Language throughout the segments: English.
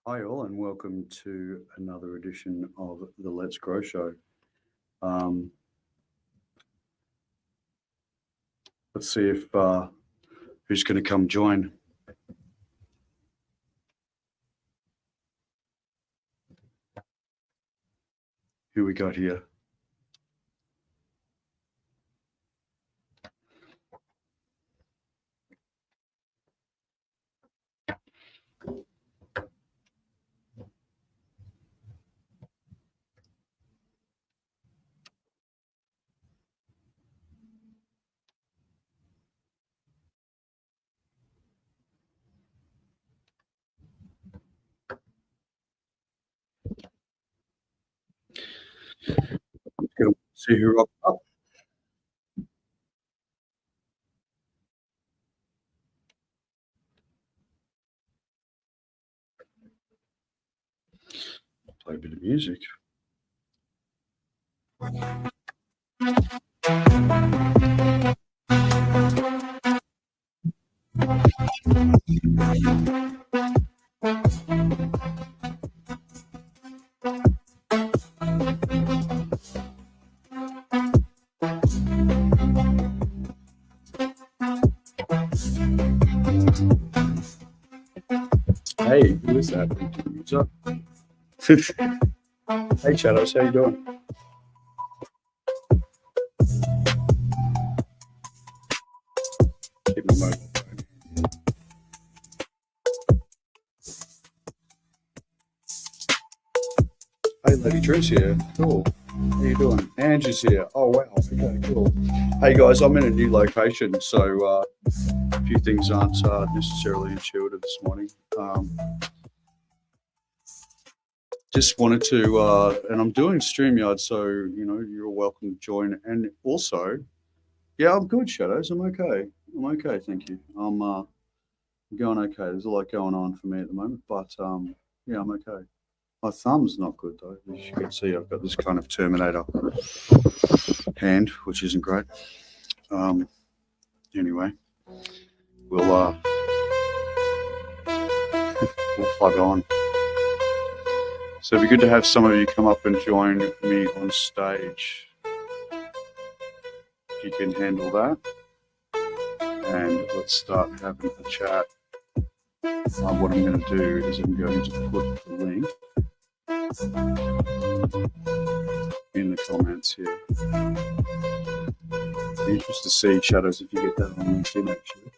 Hi, all, and welcome to another edition of the Let's Grow Show. Um, let's see if who's going to come join. Who we got here? Going to see who rocks up. Play a bit of music. Hey, who is that? Hey, Shadows, how you doing? Keep my mobile phone. Hey, Lady Drew's here. Cool. How you doing? Angie's here. Oh, wow. Okay, cool. Hey, guys, I'm in a new location, so a few things aren't necessarily intuitive this morning. Just wanted to, and I'm doing StreamYard, so, you're welcome to join. And also, yeah, I'm good, Shadows. I'm okay. I'm okay, thank you. I'm going okay. There's a lot going on for me at the moment, but yeah, I'm okay. My thumb's not good, though. As you can see, I've got this kind of Terminator hand, which isn't great. Anyway, we'll plug on. So it'd be good to have some of you come up and join me on stage. If you can handle that. And let's start having a chat. What I'm going to do is I'm going to put the link in the comments here. Be interested to see, Shadows, if you get that on LinkedIn, actually.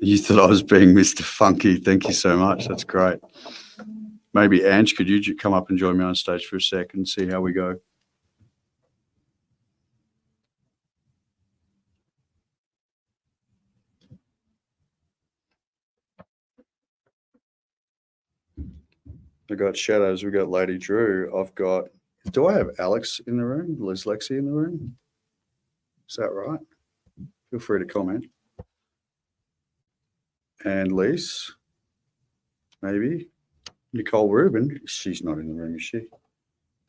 You thought I was being Mr. Funky. Thank you so much. That's great. Maybe, Ange, could you come up and join me on stage for a second and see how we go? We got Shadows. We got Lady Drew. I've got. Do I have Alex in the room? Liz Lexi in the room? Is that right? Feel free to comment. And Lise, maybe. Nicole Rubin. She's not in the room, is she?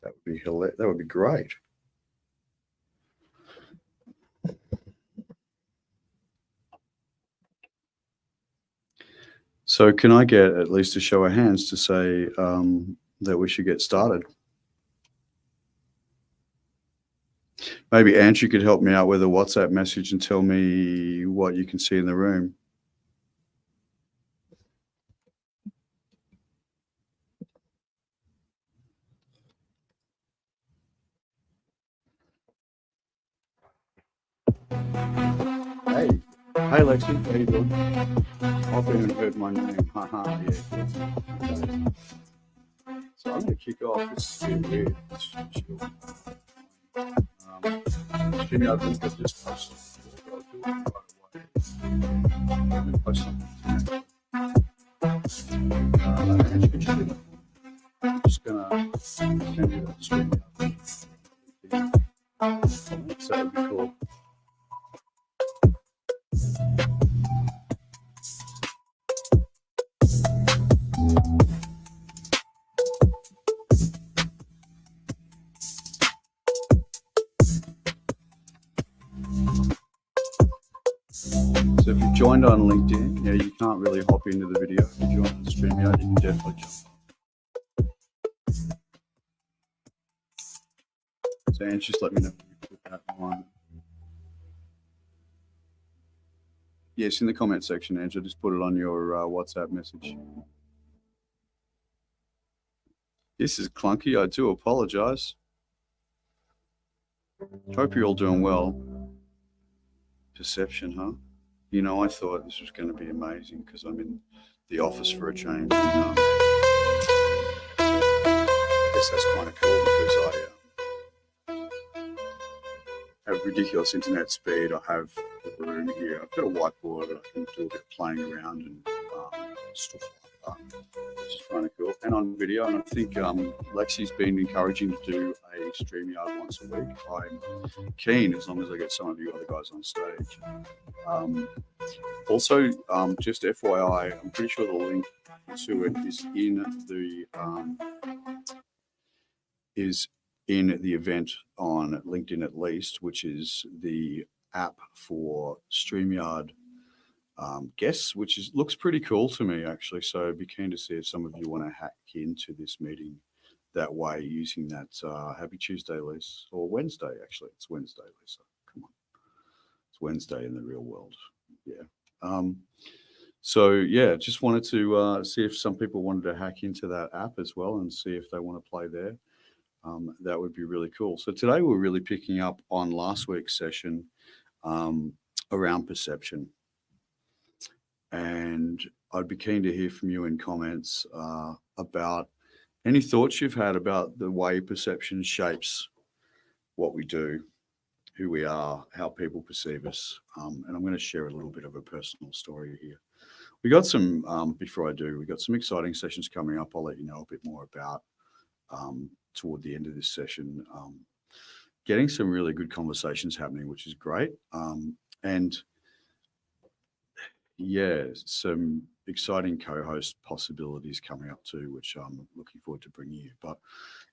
That would be hilarious. That would be great. So can I get at least a show of hands to say that we should get started? Maybe Andrew could help me out with a WhatsApp message and tell me what you can see in the room. Hey, hi Lexi, how you doing? I've even heard my name. Haha, yeah. Okay. So I'm going to kick off. This is really weird. StreamYard link I've just posted. I'll do it right away. I'm going to post something tonight. I'm just going to send you that StreamYard link. So that would be cool. So if you've joined on LinkedIn, yeah, you can't really hop into the video. If you join on StreamYard, you can definitely jump. So Ange, just let me know if you put that on. Yes, in the comment section, Ange, just put it on your WhatsApp message. This is clunky. I do apologize. Hope you're all doing well. Perception, huh? You know, I thought this was going to be amazing because I'm in the office for a change. And, I guess that's kind of cool because I have ridiculous internet speed. I have the room here. I've got a whiteboard that I can do a bit of playing around and stuff like that, which is kind of cool. And on video, and I think Lexi's been encouraging to do a StreamYard once a week. I'm keen as long as I get some of you other guys on stage. Also, just FYI, I'm pretty sure the link to it is in the event on LinkedIn at least, which is the app for StreamYard guests, which looks pretty cool to me actually. So I'd be keen to see if some of you want to hack into this meeting that way using that. Happy Tuesday, Lisa, or Wednesday actually. It's Wednesday, Lisa. Come on, it's Wednesday in the real world. Yeah. So yeah, just wanted to see if some people wanted to hack into that app as well and see if they want to play there. That would be really cool. So today we're really picking up on last week's session around perception. And I'd be keen to hear from you in comments about any thoughts you've had about the way perception shapes what we do, who we are, how people perceive us. And I'm going to share a little bit of a personal story here. We got some, before I do, we got some exciting sessions coming up. I'll let you know a bit more about toward the end of this session. Getting some really good conversations happening, which is great. And yeah, some exciting co-host possibilities coming up too, which I'm looking forward to bringing you. But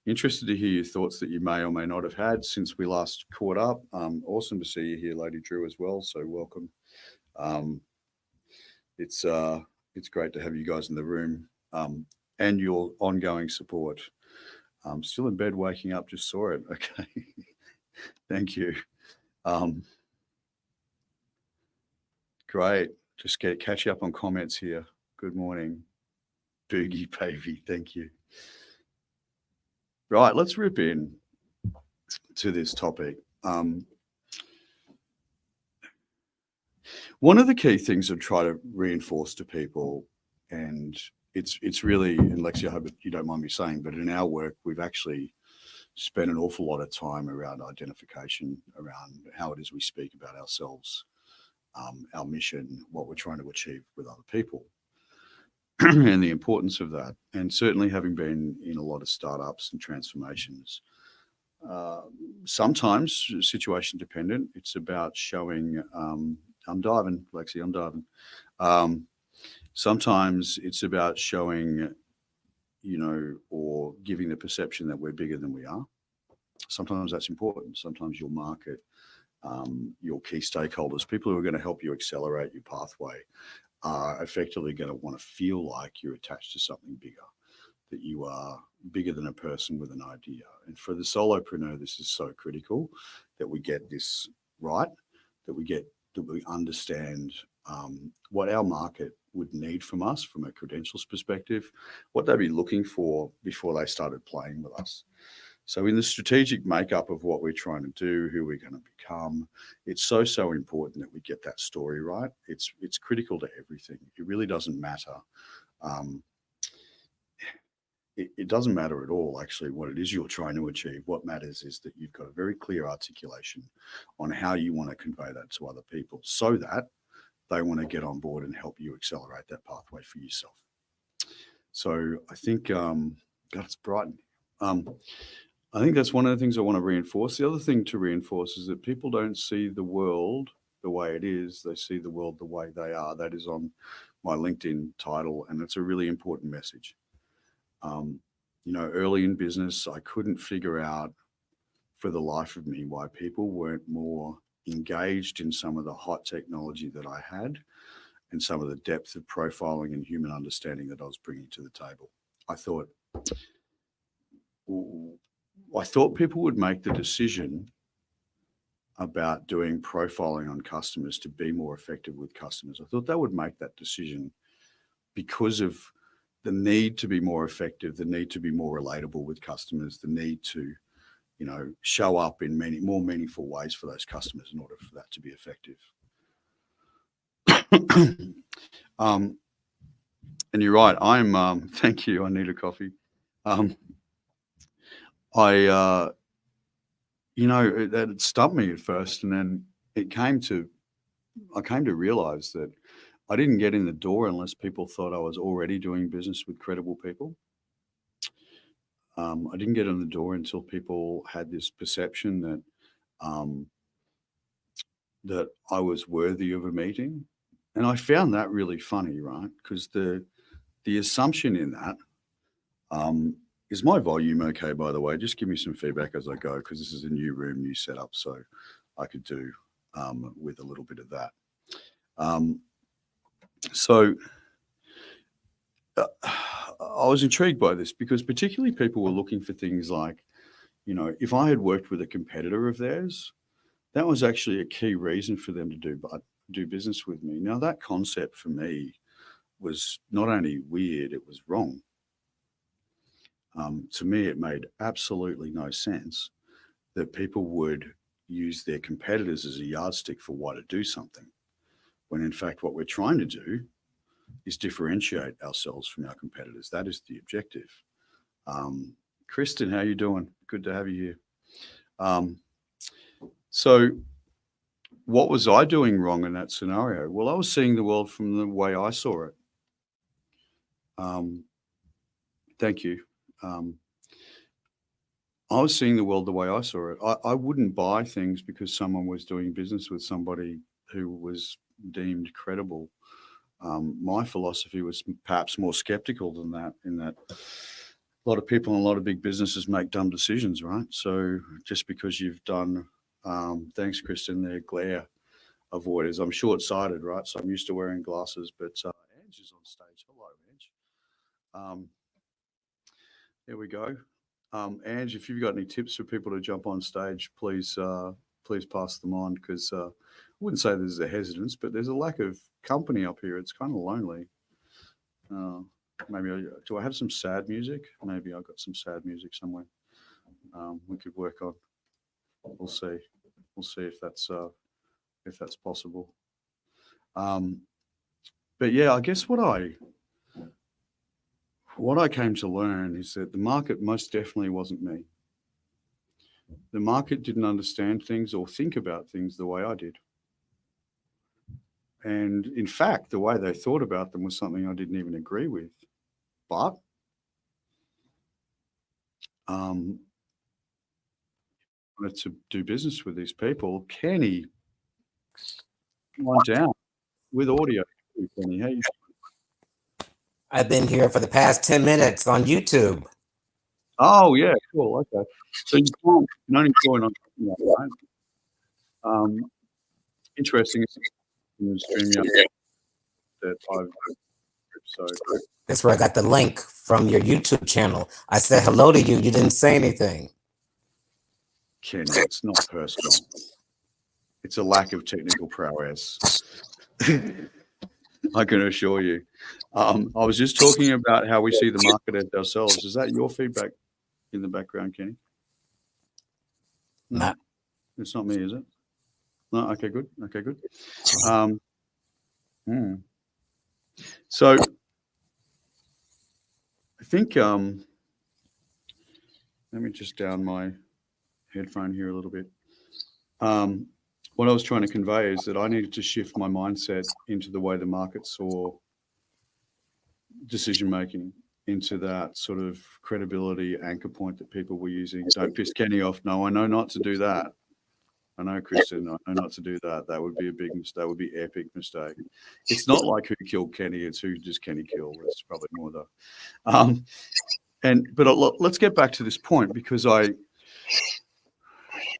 interested to hear your thoughts that you may or may not have had since we last caught up. Awesome to see you here, Lady Drew, as well. So welcome. It's great to have you guys in the room and your ongoing support. I'm still in bed, waking up, just saw it. Okay, thank you. Great. Just catch up on comments here. Good morning, Boogie Baby. Thank you. Right, let's rip in to this topic. One of the key things I try to reinforce to people, and it's really, and Lexi, I hope you don't mind me saying, but in our work, we've actually spent an awful lot of time around identification, around how it is we speak about ourselves, our mission, what we're trying to achieve with other people, and the importance of that. And certainly having been in a lot of startups and transformations, sometimes situation dependent, it's about showing, I'm diving, Lexi, I'm diving. Sometimes it's about showing, or giving the perception that we're bigger than we are. Sometimes that's important. Sometimes you'll market your key stakeholders, people who are going to help you accelerate your pathway, are effectively going to want to feel like you're attached to something bigger, that you are bigger than a person with an idea. And for the solopreneur, this is so critical that we get this right, that we understand what our market would need from us from a credentials perspective, what they'd be looking for before they started playing with us. So in the strategic makeup of what we're trying to do, who we're going to become, it's so important that we get that story right. It's critical to everything. It really doesn't matter. It doesn't matter at all, actually, what it is you're trying to achieve. What matters is that you've got a very clear articulation on how you want to convey that to other people so that they want to get on board and help you accelerate that pathway for yourself. So I think, God, it's bright. I think that's one of the things I want to reinforce. The other thing to reinforce is that people don't see the world the way it is. They see the world the way they are. That is on my LinkedIn title, and it's a really important message. Um, early in business, I couldn't figure out for the life of me why people weren't more engaged in some of the hot technology that I had and some of the depth of profiling and human understanding that I was bringing to the table. I thought people would make the decision about doing profiling on customers to be more effective with customers. I thought they would make that decision because of the need to be more effective, the need to be more relatable with customers, the need to, show up in many more meaningful ways for those customers in order for that to be effective. And you're right. Thank you. I need a coffee. That it stumped me at first, and then I came to realize that I didn't get in the door unless people thought I was already doing business with credible people. I didn't get in the door until people had this perception that I was worthy of a meeting, and I found that really funny, right? Because the assumption in that is my volume okay, by the way? Just give me some feedback as I go, because this is a new room, new setup, so I could do with a little bit of that. I was intrigued by this because particularly people were looking for things like, if I had worked with a competitor of theirs, that was actually a key reason for them to do business with me. Now, that concept for me was not only weird, it was wrong. To me, it made absolutely no sense that people would use their competitors as a yardstick for why to do something, when in fact what we're trying to do is differentiate ourselves from our competitors. That is the objective. Kristen, how you doing? Good to have you here. So what was I doing wrong in that scenario? Well, I was seeing the world from the way I saw it. Thank you. I was seeing the world the way I saw it. I wouldn't buy things because someone was doing business with somebody who was deemed credible. My philosophy was perhaps more skeptical than that, in that a lot of people and a lot of big businesses make dumb decisions, right? So just because you've done, thanks, Kristen, they're glare avoiders. I'm short-sighted, right? So I'm used to wearing glasses, but Ange is on stage. Hello, Ange. There we go. Ange, if you've got any tips for people to jump on stage, please pass them on, because I wouldn't say there's a hesitance, but there's a lack of company up here. It's kind of lonely. Do I have some sad music? Maybe I've got some sad music somewhere. We could work on. We'll see. We'll see if that's possible. But yeah, I guess what I came to learn is that the market most definitely wasn't me. The market didn't understand things or think about things the way I did. And in fact, the way they thought about them was something I didn't even agree with. But wanted to do business with these people. Kenny, one down with audio. Kenny, how you? I've been here for the past 10 minutes on YouTube. Oh yeah, cool. Okay, so you can only join on that, right? Interesting. In StreamYard that I've so. That's where I got the link from your YouTube channel. I said hello to you. You didn't say anything. Kenny, it's not personal. It's a lack of technical prowess. I can assure you. I was just talking about how we see the market as ourselves. Is that your feedback in the background, Kenny? No, it's not me, is it? No. Okay, good. Okay, good. So I think let me just down my headphone here a little bit. What I was trying to convey is that I needed to shift my mindset into the way the market saw decision making, into that sort of credibility anchor point that people were using. Don't piss Kenny off. No, I know not to do that. I know, Kristen. I know not to do that. That would be a big mistake. That would be epic mistake. It's not like who killed Kenny. It's who does Kenny kill. It's probably more the. Um, but let's get back to this point because I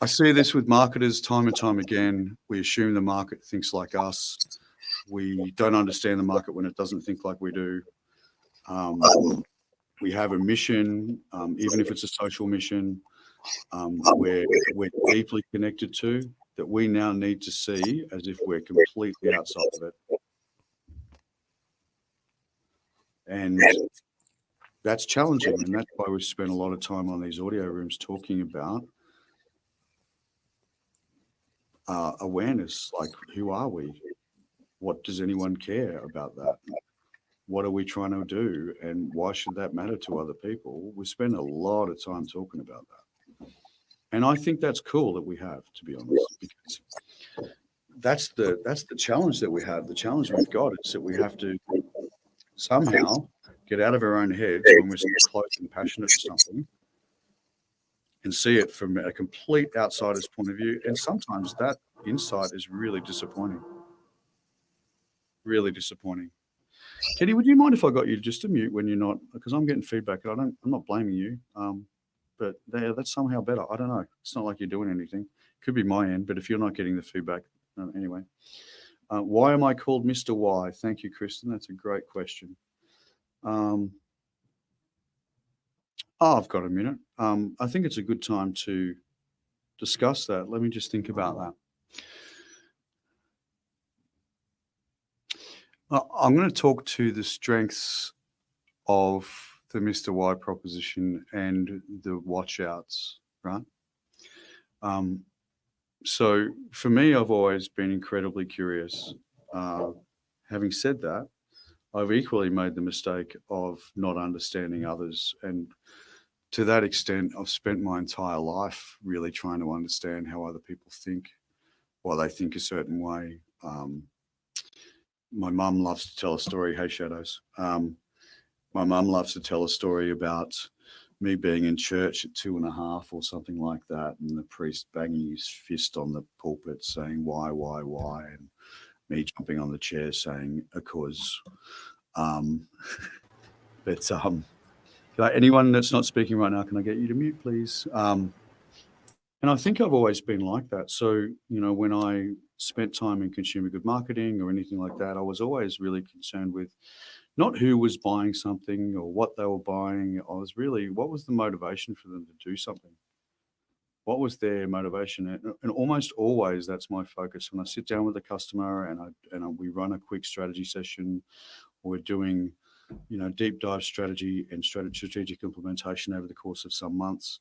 see this with marketers time and time again. We assume the market thinks like us. We don't understand the market when it doesn't think like we do. We have a mission, even if it's a social mission, we're deeply connected to, that we now need to see as if we're completely outside of it. And that's challenging. And that's why we spend a lot of time on these audio rooms talking about awareness, like who are we? What does anyone care about that? What are we trying to do? And why should that matter to other people? We spend a lot of time talking about that. And I think that's cool that we have, to be honest, because that's the challenge that we have. The challenge we've got is that we have to somehow get out of our own heads when we're so close and passionate to something and see it from a complete outsider's point of view. And sometimes that insight is really disappointing. Really disappointing. Kenny, would you mind if I got you just to mute when you're not? Because I'm getting feedback, and I'm not blaming you. But that's somehow better. I don't know. It's not like you're doing anything. Could be my end, but if you're not getting the feedback, anyway. Why am I called Mr. Y? Thank you, Kristen. That's a great question. I've got a minute. I think it's a good time to discuss that. Let me just think about that. I'm going to talk to the strengths of the Mr. Y proposition and the watch outs, right? So for me, I've always been incredibly curious. Having said that, I've equally made the mistake of not understanding others. And to that extent, I've spent my entire life really trying to understand how other people think, why they think a certain way. My mum loves to tell a story. Hey, Shadows. My mum loves to tell a story about me being in church at 2.5 or something like that, and the priest banging his fist on the pulpit saying, why, and me jumping on the chair saying, of course. Anyone that's not speaking right now, can I get you to mute, please? And I think I've always been like that. So, when I spent time in consumer good marketing or anything like that, I was always really concerned with not who was buying something or what they were buying. I was really, what was the motivation for them to do something? What was their motivation? And almost always that's my focus. When I sit down with a customer and we run a quick strategy session, or we're doing, deep dive strategy and strategic implementation over the course of some months,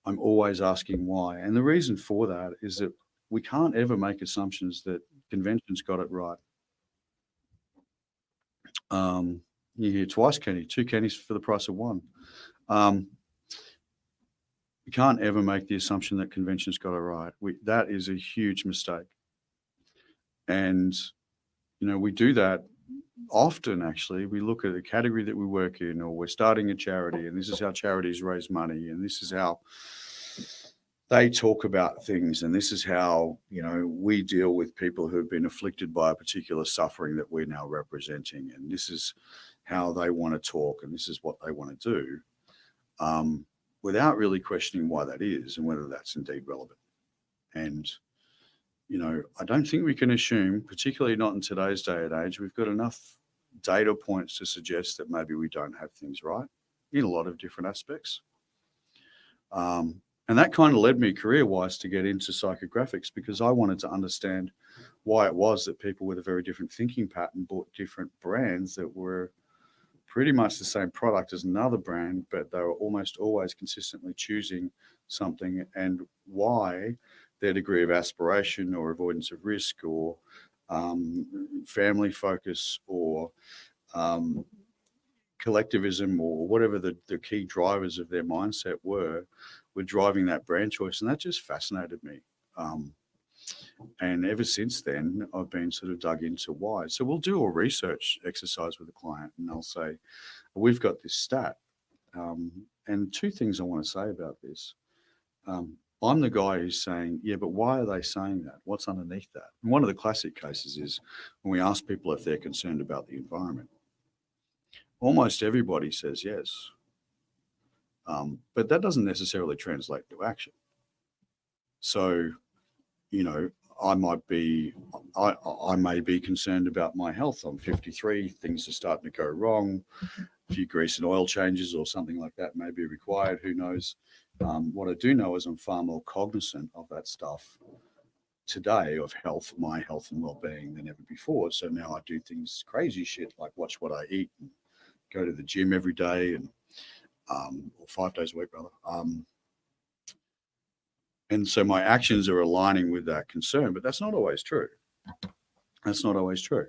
I'm always asking why. And the reason for that is that we can't ever make assumptions that convention's got it right. You hear twice, Kenny, 2 Kennys for the price of 1. You can't ever make the assumption that convention's got it right. That is a huge mistake. And, we do that often, actually. We look at a category that we work in, or we're starting a charity, and this is how charities raise money, and this is how they talk about things, and this is how, we deal with people who have been afflicted by a particular suffering that we're now representing, and this is how they want to talk, and this is what they want to do, without really questioning why that is and whether that's indeed relevant. And, I don't think we can assume, particularly not in today's day and age, we've got enough data points to suggest that maybe we don't have things right in a lot of different aspects. And that kind of led me career-wise to get into psychographics, because I wanted to understand why it was that people with a very different thinking pattern bought different brands that were pretty much the same product as another brand, but they were almost always consistently choosing something, and why their degree of aspiration or avoidance of risk or family focus or collectivism or whatever the key drivers of their mindset were driving that brand choice. And that just fascinated me. And ever since then, I've been sort of dug into why. So we'll do a research exercise with a client, and they'll say, we've got this stat. And 2 things I want to say about this. I'm the guy who's saying, yeah, but why are they saying that? What's underneath that? And one of the classic cases is when we ask people if they're concerned about the environment. Almost everybody says yes, but that doesn't necessarily translate to action. So, you know, I might be, I may be concerned about my health. I'm 53, things are starting to go wrong. A few grease and oil changes or something like that may be required. Who knows? What I do know is I'm far more cognizant of that stuff today, of health, my health and well-being, than ever before. So now I do things, crazy shit, like watch what I eat and go to the gym every day, and or 5 days a week rather. And so my actions are aligning with that concern, but that's not always true. That's not always true.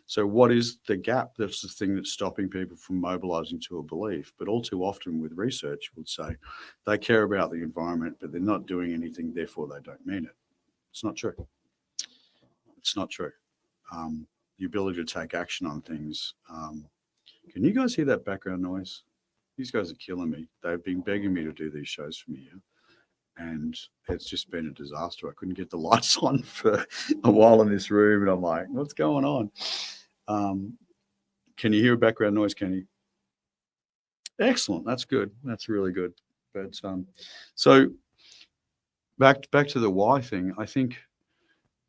So what is the gap? That's the thing that's stopping people from mobilizing to a belief. But all too often with research would say they care about the environment, but they're not doing anything, therefore they don't mean it. It's not true. It's not true. The ability to take action on things. Can you guys hear that background noise? These guys are killing me. They've been begging me to do these shows for me, and it's just been a disaster. I couldn't get the lights on for a while in this room, and I'm like, what's going on? Can you hear a background noise, Kenny? Excellent. That's good. That's really good. But so back to the why thing. I think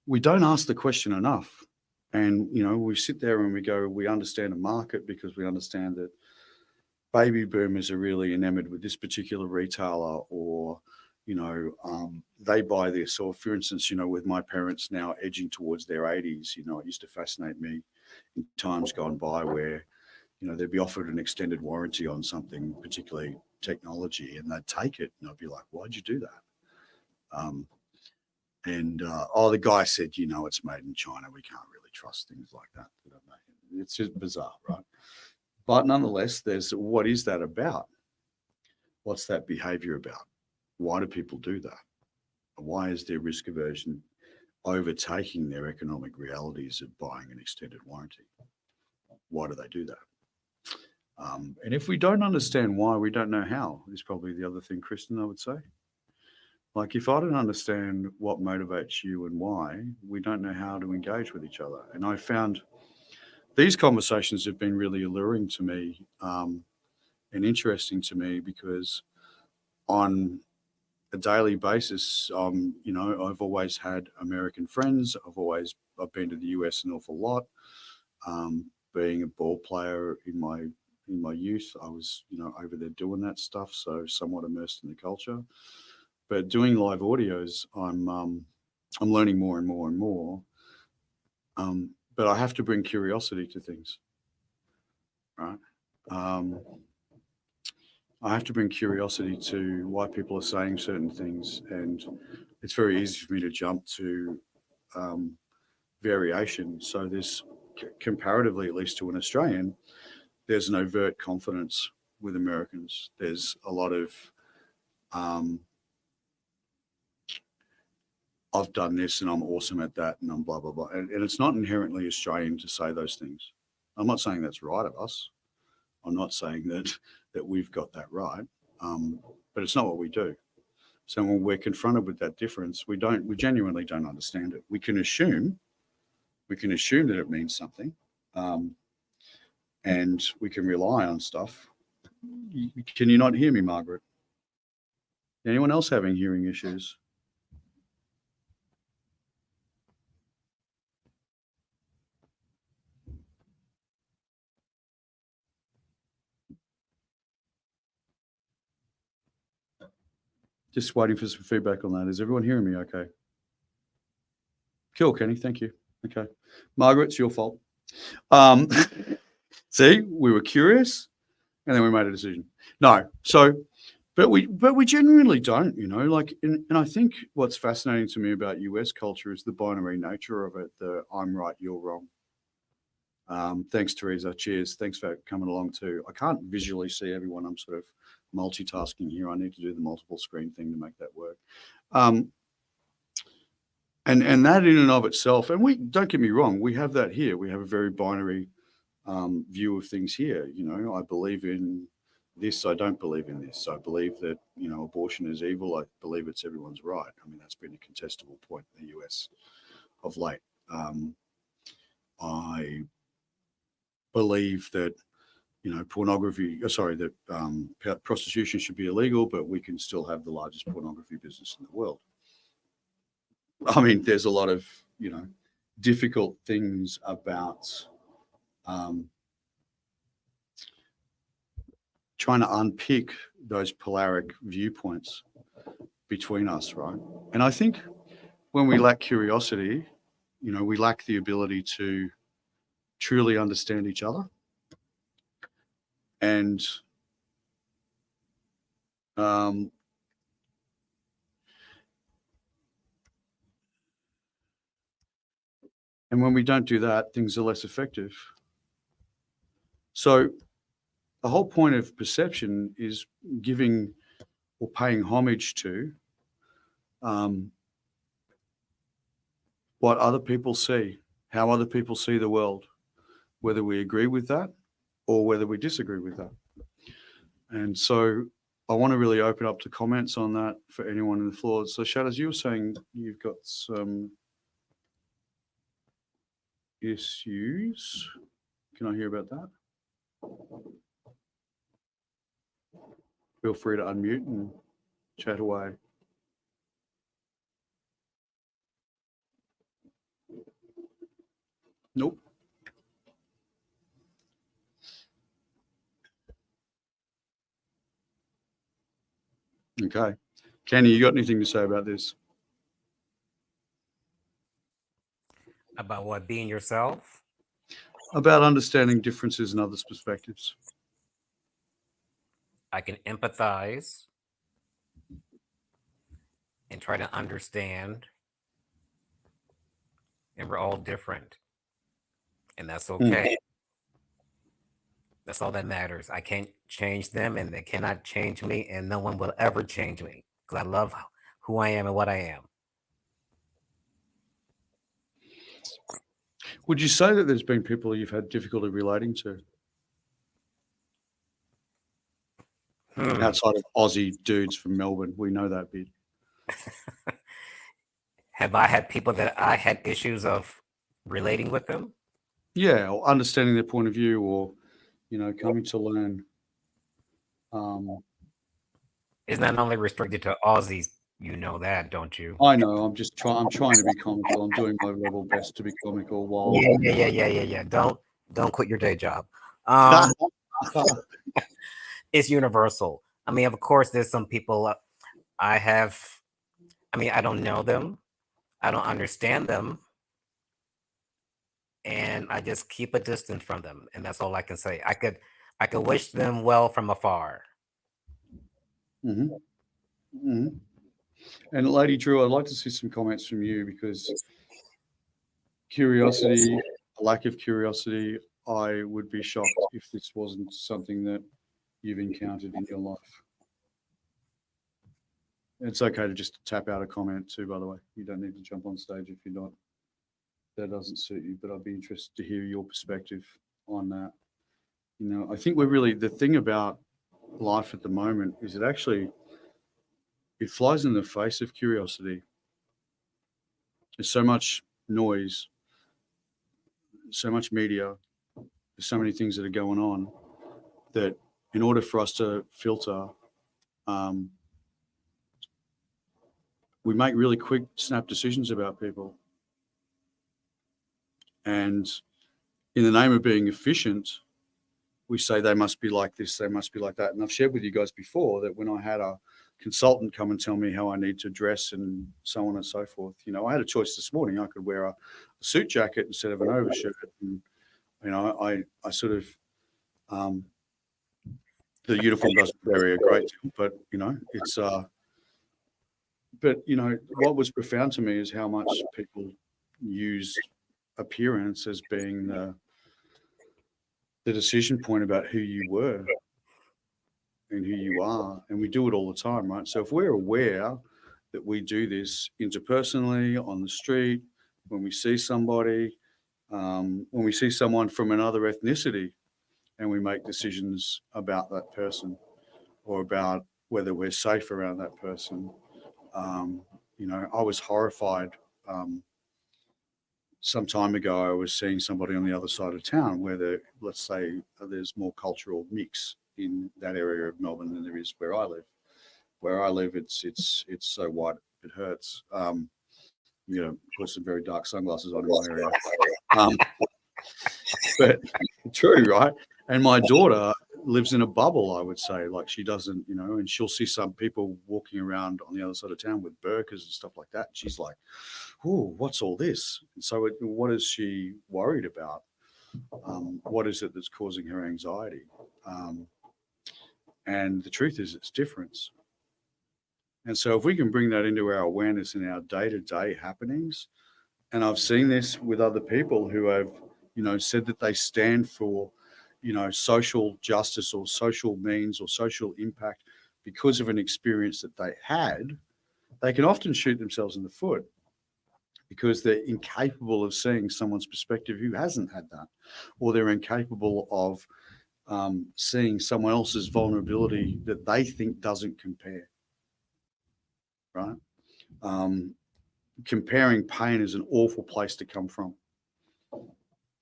we don't ask the question enough. And, you know, we sit there and we go, we understand a market because we understand that baby boomers are really enamored with this particular retailer, or, you know, they buy this. Or, for instance, you know, with my parents now edging towards their 80s, you know, it used to fascinate me in times gone by where, you know, they'd be offered an extended warranty on something, particularly technology, and they'd take it. And I'd be like, why'd you do that? The guy said, you know, it's made in China. We can't really trust things like that. It's just bizarre, right? But nonetheless, there's, what is that about? What's that behavior about? Why do people do that? Why is their risk aversion overtaking their economic realities of buying an extended warranty? Why do they do that? And if we don't understand why, we don't know how, is probably the other thing, Kristen, I would say. Like, if I don't understand what motivates you and why, we don't know how to engage with each other. And I found these conversations have been really alluring to me, and interesting to me, because on a daily basis, you know, I've always had American friends. I've been to the US an awful lot. Being a ball player in my youth, I was, you know, over there doing that stuff, so somewhat immersed in the culture. But doing live audios, I'm learning more and more and more. But I have to bring curiosity to things, right? I have to bring curiosity to why people are saying certain things, and it's very easy for me to jump to variation. So there's, comparatively, at least to an Australian, there's an overt confidence with Americans. There's a lot of I've done this and I'm awesome at that and I'm blah, blah, blah. And it's not inherently Australian to say those things. I'm not saying that's right of us. I'm not saying that we've got that right. But it's not what we do. So when we're confronted with that difference, we genuinely don't understand it. We can assume that it means something. And we can rely on stuff. Can you not hear me, Margaret? Anyone else having hearing issues? Just waiting for some feedback on that. Is everyone hearing me okay? Cool, Kenny. Thank you. Okay. Margaret, it's your fault. See, we were curious and then we made a decision. No. So, but we genuinely don't, you know, like, and I think what's fascinating to me about US culture is the binary nature of it. The I'm right, you're wrong. Thanks, Teresa. Cheers. Thanks for coming along too. I can't visually see everyone. I'm sort of multitasking here. I need to do the multiple screen thing to make that work. And that in and of itself, and we, don't get me wrong, we have that here. We have a very binary view of things here. You know, I believe in this. I don't believe in this. I believe that, abortion is evil. I believe it's everyone's right. I mean, that's been a contestable point in the US of late. I believe that, pornography, that prostitution should be illegal, but we can still have the largest pornography business in the world. I mean, there's a lot of, difficult things about trying to unpick those polaric viewpoints between us, right? And I think when we lack curiosity, we lack the ability to truly understand each other. And and when we don't do that, things are less effective. So the whole point of perception is giving or paying homage to what other people see, how other people see the world, whether we agree with that or whether we disagree with that. And so I want to really open up to comments on that for anyone in the floor. So Shadows, you were saying you've got some issues. Can I hear about that? Feel free to unmute and chat away. Nope. Okay. Kenny, you got anything to say about this? About what, being yourself? About understanding differences in others' perspectives. I can empathize and try to understand, and we're all different, and that's okay. That's all that matters. I can't change them, and they cannot change me, and no one will ever change me, because I love who I am and what I am. Would you say that there's been people you've had difficulty relating to? Outside of Aussie dudes from Melbourne, we know that bit. Have I had people that I had issues of relating with them? Yeah, or understanding their point of view, or coming to learn. It's not only restricted to Aussies. You know that, don't you? I know. I'm just trying. I'm trying to be comical. I'm doing my level best to be comical. While Yeah. Don't quit your day job. It's universal. I mean, of course, there's some people I don't know them. I don't understand them. And I just keep a distance from them. And that's all I can say. I could wish them well from afar. Mm-hmm. Mm-hmm. And Lady Drew, I'd like to see some comments from you, because curiosity, a lack of curiosity, I would be shocked if this wasn't something that you've encountered in your life. It's okay to just tap out a comment too, by the way. You don't need to jump on stage if you're not. That doesn't suit you, but I'd be interested to hear your perspective on that. I think the thing about life at the moment is it flies in the face of curiosity. There's so much noise, so much media, there's so many things that are going on, that in order for us to filter, we make really quick, snap decisions about people. And in the name of being efficient, we say they must be like this, they must be like that. And I've shared with you guys before that when I had a consultant come and tell me how I need to dress and so on and so forth, I had a choice this morning. I could wear a suit jacket instead of an overshirt. And, I sort of, the uniform doesn't vary a great deal, but, it's, what was profound to me is how much people use appearance as being the decision point about who you were and who you are. And we do it all the time, right? So if we're aware that we do this interpersonally, on the street, when we see somebody, when we see someone from another ethnicity, and we make decisions about that person or about whether we're safe around that person. I was horrified. Some time ago, I was seeing somebody on the other side of town where let's say there's more cultural mix in that area of Melbourne than there is where I live. Where I live, it's so white it hurts. Put some very dark sunglasses on in my area. But true, right? And my daughter lives in a bubble, I would say. Like she doesn't, and she'll see some people walking around on the other side of town with burqas and stuff like that. She's like, "Oh, what's all this?" And so, what is she worried about? What is it that's causing her anxiety? And the truth is, it's difference. And so, if we can bring that into our awareness in our day-to-day happenings, and I've seen this with other people who have, said that they stand for, social justice or social means or social impact because of an experience that they had, they can often shoot themselves in the foot because they're incapable of seeing someone's perspective who hasn't had that, or they're incapable of seeing someone else's vulnerability that they think doesn't compare, right? Comparing pain is an awful place to come from.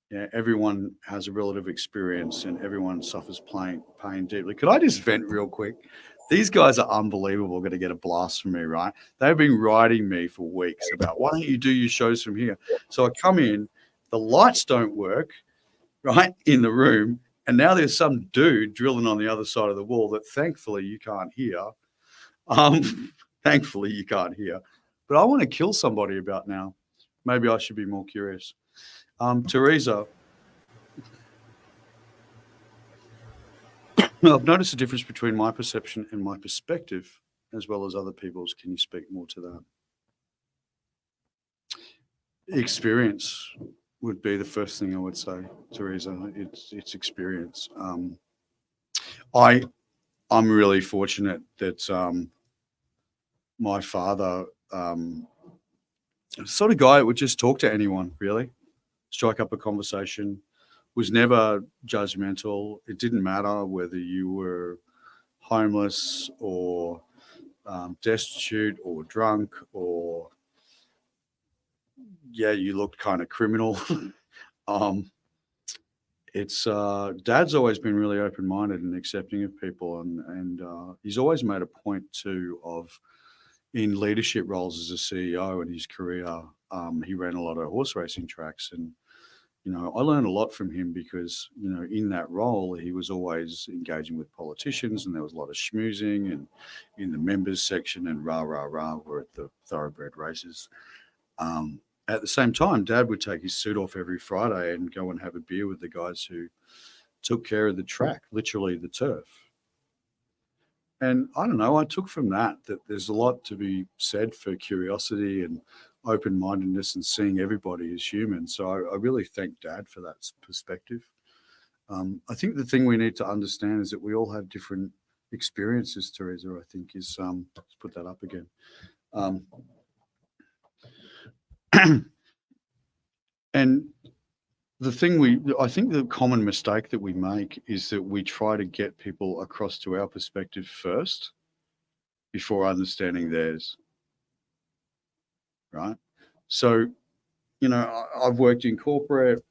Yeah, everyone has a relative experience and everyone suffers pain deeply. Could I just vent real quick? These guys are unbelievable. Going to get a blast from me, right? They've been writing me for weeks about why don't you do your shows from here? So I come in, the lights don't work, right, in the room, and now there's some dude drilling on the other side of the wall that thankfully you can't hear. Thankfully you can't hear. But I want to kill somebody about now. Maybe I should be more curious. Teresa, I've noticed a difference between my perception and my perspective, as well as other people's. Can you speak more to that? Experience would be the first thing I would say, Teresa. It's experience. I'm really fortunate that my father, sort of guy that would just talk to anyone, really, strike up a conversation, was never judgmental. It didn't matter whether you were homeless or destitute or drunk or, yeah, you looked kind of criminal. It's Dad's always been really open-minded and accepting of people, and he's always made a point too of in leadership roles as a CEO in his career. He ran a lot of horse racing tracks, and I learned a lot from him because in that role he was always engaging with politicians, and there was a lot of schmoozing and in the members section and rah rah rah. We're at the thoroughbred races. At the same time, Dad would take his suit off every Friday and go and have a beer with the guys who took care of the track, literally the turf. And I don't know, I took from that there's a lot to be said for curiosity and open-mindedness and seeing everybody as human. So I really thank Dad for that perspective. I think the thing we need to understand is that we all have different experiences, Teresa, I think is, let's put that up again. And the thing I think the common mistake that we make is that we try to get people across to our perspective first before understanding theirs, right? So, I've worked in corporate.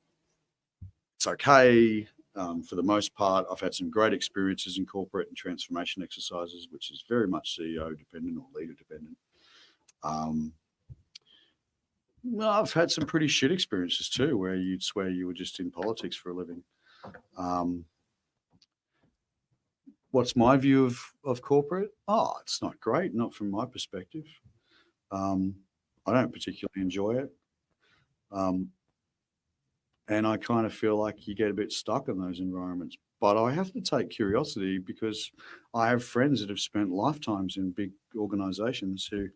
It's okay. For the most part, I've had some great experiences in corporate and transformation exercises, which is very much CEO dependent or leader dependent. Well, I've had some pretty shit experiences too, where you'd swear you were just in politics for a living. What's my view of corporate? Oh, it's not great, not from my perspective. I don't particularly enjoy it. And I kind of feel like you get a bit stuck in those environments. But I have to take curiosity because I have friends that have spent lifetimes in big organizations who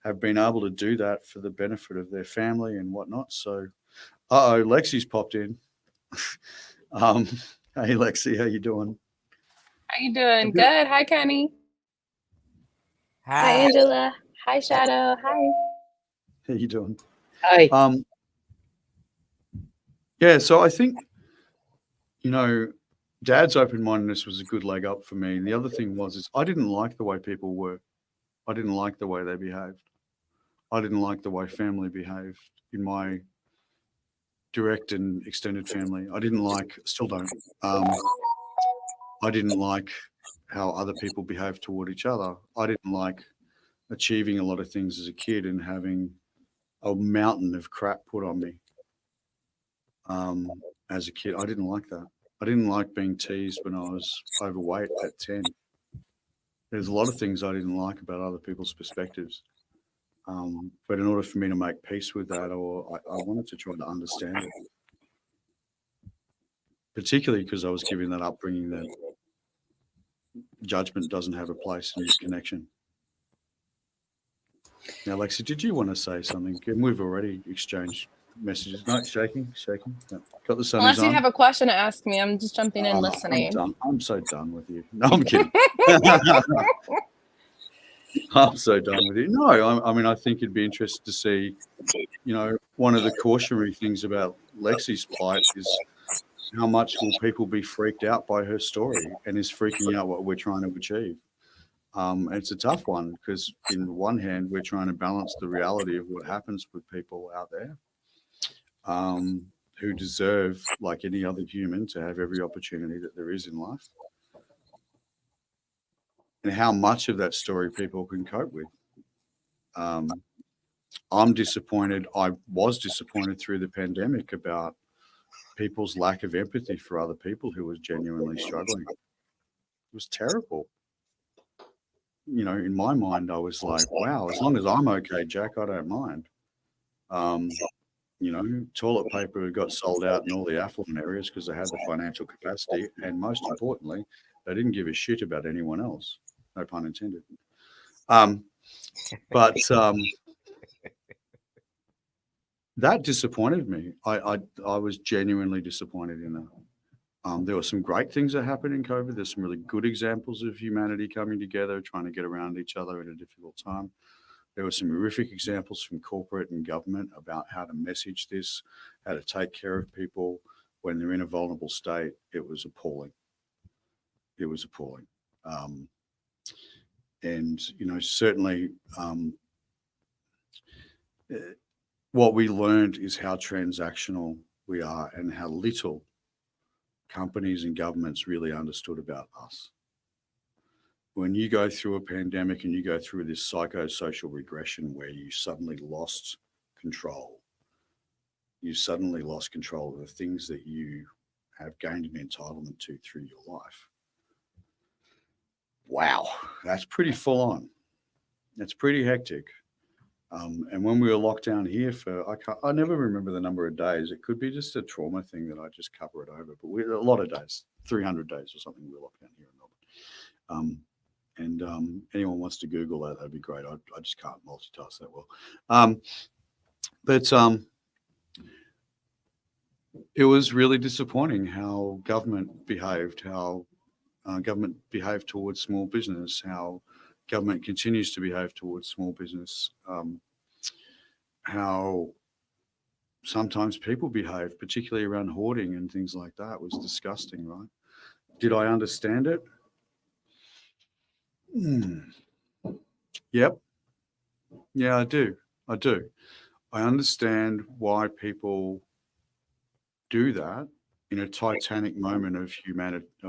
have been able to do that for the benefit of their family and whatnot. So, Lexi's popped in. Hey, Lexi, how you doing? How you doing? Good. Hi, Kenny. Hi, Hi. Angela. Hi, Shadow. Hi. How you doing? Hi. Yeah, so I think, Dad's open-mindedness was a good leg up for me. And the other thing is I didn't like the way people were. I didn't like the way they behaved. I didn't like the way family behaved in my direct and extended family. I didn't like, still don't. I didn't like how other people behaved toward each other. I didn't like achieving a lot of things as a kid and having a mountain of crap put on me. As a kid, I didn't like that. I didn't like being teased when I was overweight at 10. There's a lot of things I didn't like about other people's perspectives. But in order for me to make peace with that, or I wanted to try to understand it, particularly because I was given that upbringing that judgment doesn't have a place in connection. Now, Lexi, did you want to say something? We've already exchanged messages. No, shaking. No. Got the sunnies Unless you on. have a question to ask me, I'm just jumping in listening. I'm done. I'm so done with you. No, I'm kidding. I'm so done with you. No, I mean, I think it'd be interesting to see, one of the cautionary things about Lexi's plight is how much will people be freaked out by her story and is freaking out what we're trying to achieve. It's a tough one because in one hand, we're trying to balance the reality of what happens with people out there who deserve, like any other human, to have every opportunity that there is in life. And how much of that story people can cope with. I'm disappointed. I was disappointed through the pandemic about people's lack of empathy for other people who was genuinely struggling. It was terrible. In my mind, I was like, wow, as long as I'm okay, Jack, I don't mind. Toilet paper got sold out in all the affluent areas because they had the financial capacity. And most importantly, they didn't give a shit about anyone else. No pun intended. But that disappointed me. I was genuinely disappointed in that. There were some great things that happened in COVID. There's some really good examples of humanity coming together, trying to get around each other at a difficult time. There were some horrific examples from corporate and government about how to message this, how to take care of people when they're in a vulnerable state. It was appalling. It was appalling. And certainly what we learned is how transactional we are and how little companies and governments really understood about us. When you go through a pandemic and you go through this psychosocial regression where you suddenly lost control, you suddenly lost control of the things that you have gained an entitlement to through your life. Wow, that's pretty full on. That's pretty hectic. And when we were locked down here I never remember the number of days. It could be just a trauma thing that I just cover it over. But a lot of days, 300 days or something, we were locked down here in Melbourne. Anyone wants to Google that, that'd be great. I just can't multitask that well. But it was really disappointing how government behaved, how government behaved towards small business, how government continues to behave towards small business, how sometimes people behave, particularly around hoarding and things like that. It was disgusting, right? Did I understand it? Yep. Yeah, I do. I understand why people do that in a titanic moment of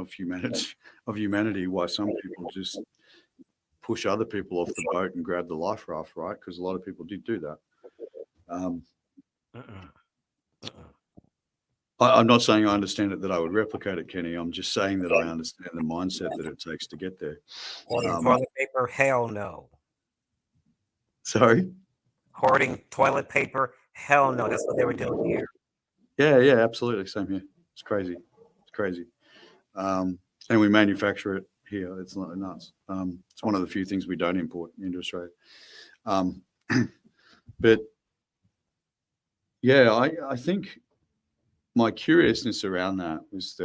humanity, why some people just push other people off the boat and grab the life raft, right? Because a lot of people did do that. I'm not saying I understand it that I would replicate it, Kenny. I'm just saying that I understand the mindset that it takes to get there. Hoarding toilet paper? Hell no. Sorry? Hoarding toilet paper? Hell no. That's what they were doing here. Yeah, absolutely. Same here. It's crazy. And we manufacture it here. It's not nuts. It's one of the few things we don't import into Australia. But yeah, I think my curiousness around that was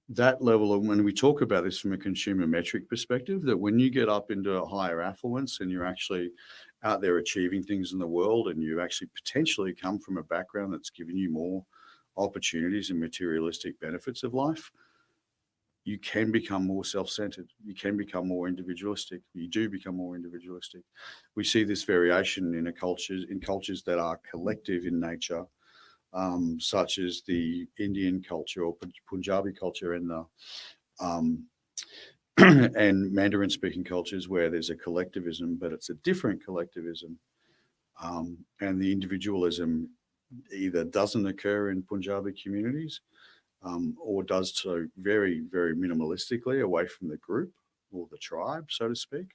that level of, when we talk about this from a consumer metric perspective, that when you get up into a higher affluence and you're actually out there achieving things in the world and you actually potentially come from a background that's given you more opportunities and materialistic benefits of life, you can become more self-centered. You can become more individualistic. You do become more individualistic. We see this variation in cultures that are collective in nature, such as the Indian culture or Punjabi culture and the and Mandarin-speaking cultures where there's a collectivism, but it's a different collectivism, and the individualism either doesn't occur in Punjabi communities or does so very, very minimalistically away from the group or the tribe, so to speak.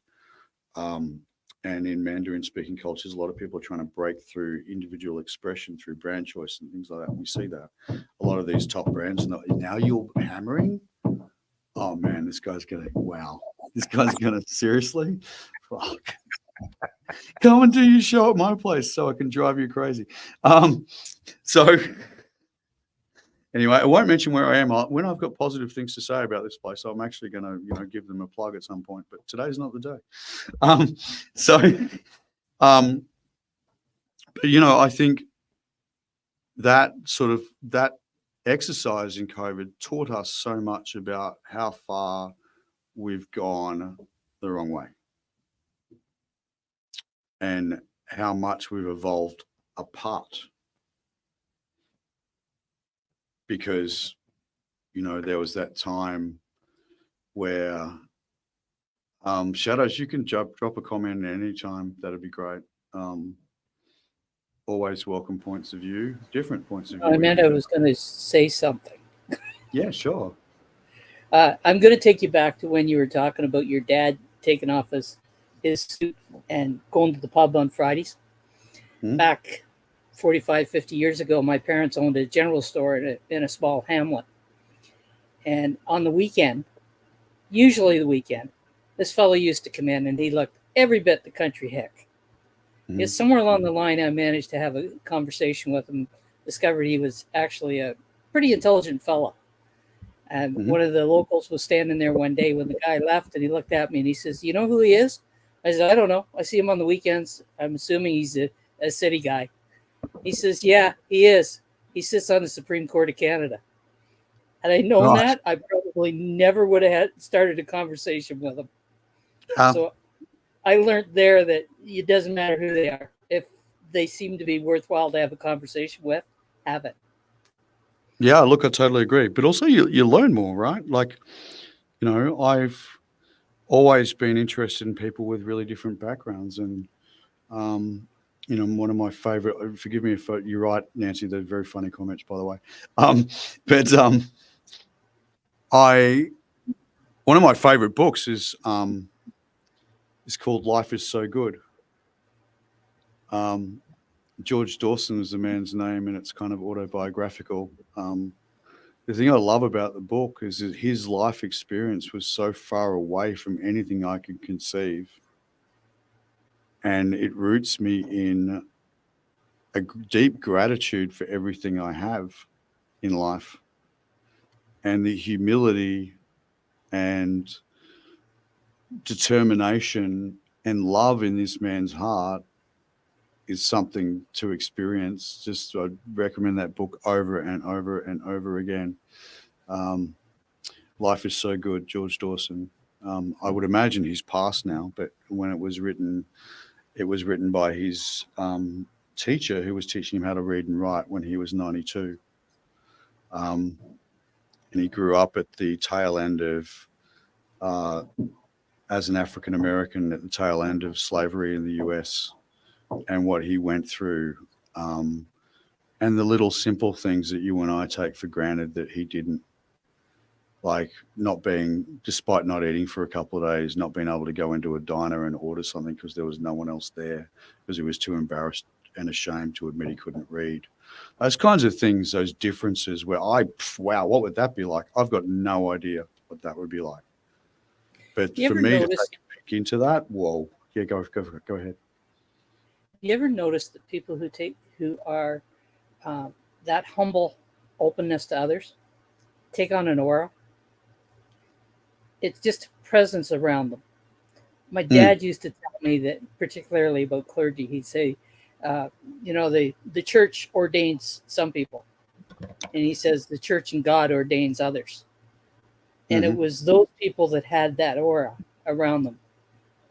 And in Mandarin speaking cultures, a lot of people are trying to break through individual expression through brand choice and things like that. And we see that a lot of these top brands now you're hammering. Oh man, this guy's gonna, wow, this guy's gonna, seriously? Fuck. Come and do your show at my place so I can drive you crazy. So anyway, I won't mention where I am. When I've got positive things to say about this place, I'm actually going to, give them a plug at some point. But today's not the day. But I think that exercise in COVID taught us so much about how far we've gone the wrong way and how much we've evolved apart. Because, there was that time where, Shadows, you can drop a comment at any time. That'd be great. Always welcome points of view, different points of view. I meant I was going to say something. Yeah, sure. I'm going to take you back to when you were talking about your dad taking off his suit and going to the pub on Fridays. Back 45, 50 years ago, my parents owned a general store in a small hamlet. And on the weekend, usually the weekend, this fellow used to come in and he looked every bit the country hick. Yes, somewhere along the line, I managed to have a conversation with him, discovered he was actually a pretty intelligent fellow. And one of the locals was standing there one day when the guy left, and he looked at me and he says, "You know who he is?" I said, "I don't know. I see him on the weekends. I'm assuming he's a city guy." He says, "Yeah, he is. He sits on the Supreme Court of Canada." Had I known that, I probably never would have started a conversation with him. So I learned there that it doesn't matter who they are. If they seem to be worthwhile to have a conversation with, have it. Yeah, look, I totally agree. But also you learn more, right? Like, I've always been interested in people with really different backgrounds. And, one of my favorite, forgive me if you're right, Nancy, they're very funny comments, by the way. One of my favorite books is called Life is So Good. George Dawson is the man's name, and it's kind of autobiographical. The thing I love about the book is that his life experience was so far away from anything I could conceive. And it roots me in a deep gratitude for everything I have in life. And the humility and determination and love in this man's heart is something to experience. Just I'd recommend that book over and over and over again. Life is So Good, George Dawson. I would imagine he's passed now, but when it was written by his teacher who was teaching him how to read and write when he was 92. And he grew up at the tail end of, as an African American, at the tail end of slavery in the US. And what he went through, and the little simple things that you and I take for granted that he didn't, like despite not eating for a couple of days, not being able to go into a diner and order something because there was no one else there because he was too embarrassed and ashamed to admit he couldn't read. Those kinds of things, those differences where wow, what would that be like? I've got no idea what that would be like. But for me to take a peek into that, whoa, yeah, go ahead. You ever notice that people who are that humble openness to others take on an aura? It's just a presence around them. My dad used to tell me that, particularly about clergy, he'd say, the church ordains some people. and he says the church and God ordains others. And it Mhm. was those people that had that aura around them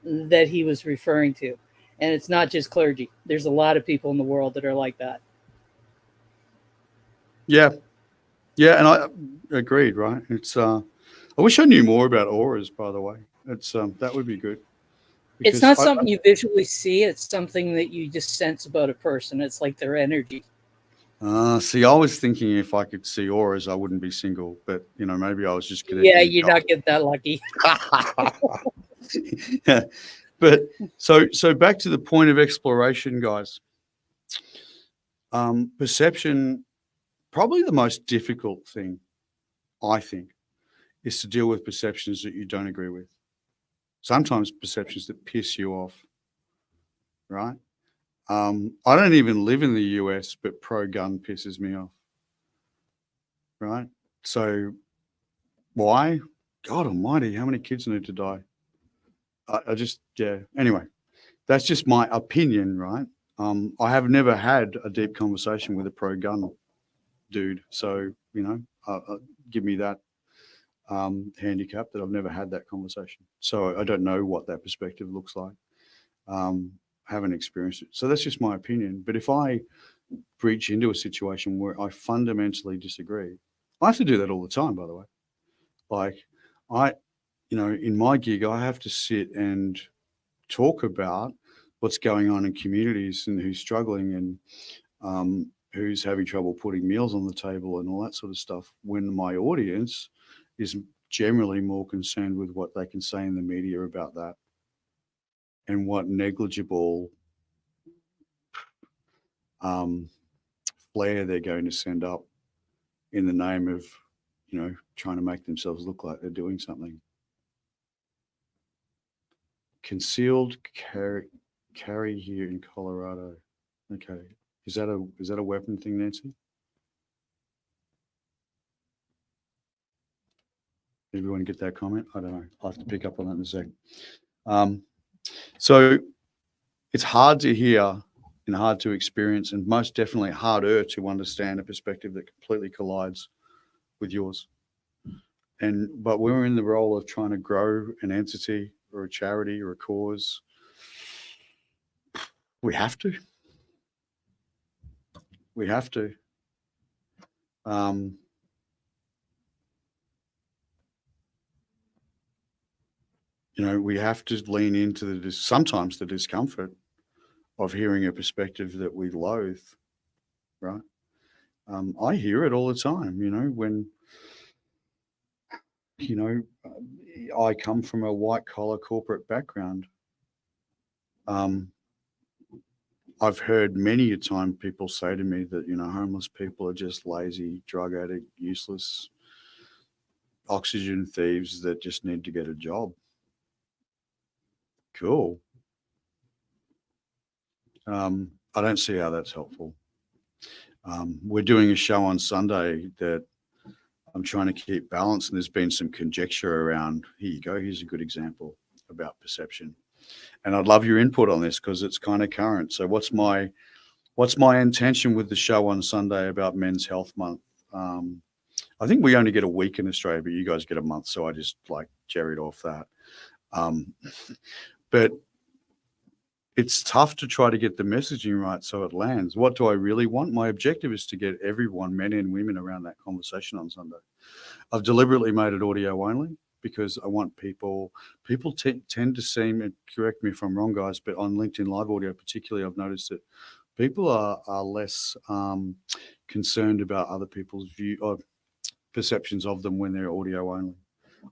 that he was referring to. And it's not just clergy. There's a lot of people in the world that are like that. Yeah, yeah, and I agreed. Right? It's I wish I knew more about auras. By the way, it's that would be good. It's Because not something you visually see. It's something that you just sense about a person. It's like their energy. See, I was thinking if I could see auras, I wouldn't be single. But maybe I was just Yeah, connecting. you're not getting that lucky. Yeah. But so back to the point of exploration, guys. Perception, probably the most difficult thing, I think, is to deal with perceptions that you don't agree with. Sometimes perceptions that piss you off, right? I don't even live in the US, but pro-gun pisses me off, right? So why? God almighty, how many kids need to die? I just, yeah. Anyway, that's just my opinion, right? I have never had a deep conversation with a pro-gun dude, so give me that handicap that I've never had that conversation. So I don't know what that perspective looks like. Haven't experienced it, so that's just my opinion. But if I breach into a situation where I fundamentally disagree, I have to do that all the time, by the way. Like in my gig, I have to sit and talk about what's going on in communities and who's struggling and who's having trouble putting meals on the table and all that sort of stuff, when my audience is generally more concerned with what they can say in the media about that and what negligible flair they're going to send up in the name of, trying to make themselves look like they're doing something. Concealed carry here in Colorado. Okay. Is that a weapon thing, Nancy? Did everyone get that comment? I don't know. I'll have to pick up on that in a second. So it's hard to hear and hard to experience, and most definitely harder to understand a perspective that completely collides with yours. But when we're in the role of trying to grow an entity or a charity or a cause, we have to. We have to. We have to lean into sometimes the discomfort of hearing a perspective that we loathe, right? I hear it all the time, when, I come from a white collar corporate background. I've heard many a time people say to me that, homeless people are just lazy, drug addict, useless, oxygen thieves that just need to get a job. Cool. I don't see how that's helpful. We're doing a show on Sunday that I'm trying to keep balance, and there's been some conjecture around. Here you go. Here's a good example about perception, and I'd love your input on this because it's kind of current. So, what's my intention with the show on Sunday about Men's Health Month? I think we only get a week in Australia, but you guys get a month, so I just jerried off that. But it's tough to try to get the messaging right so it lands. What do I really want? My objective is to get everyone, men and women, around that conversation on Sunday. I've deliberately made it audio only because I want people tend to seem, and correct me if I'm wrong, guys, but on LinkedIn Live Audio particularly, I've noticed that people are less concerned about other people's perceptions of them when they're audio only.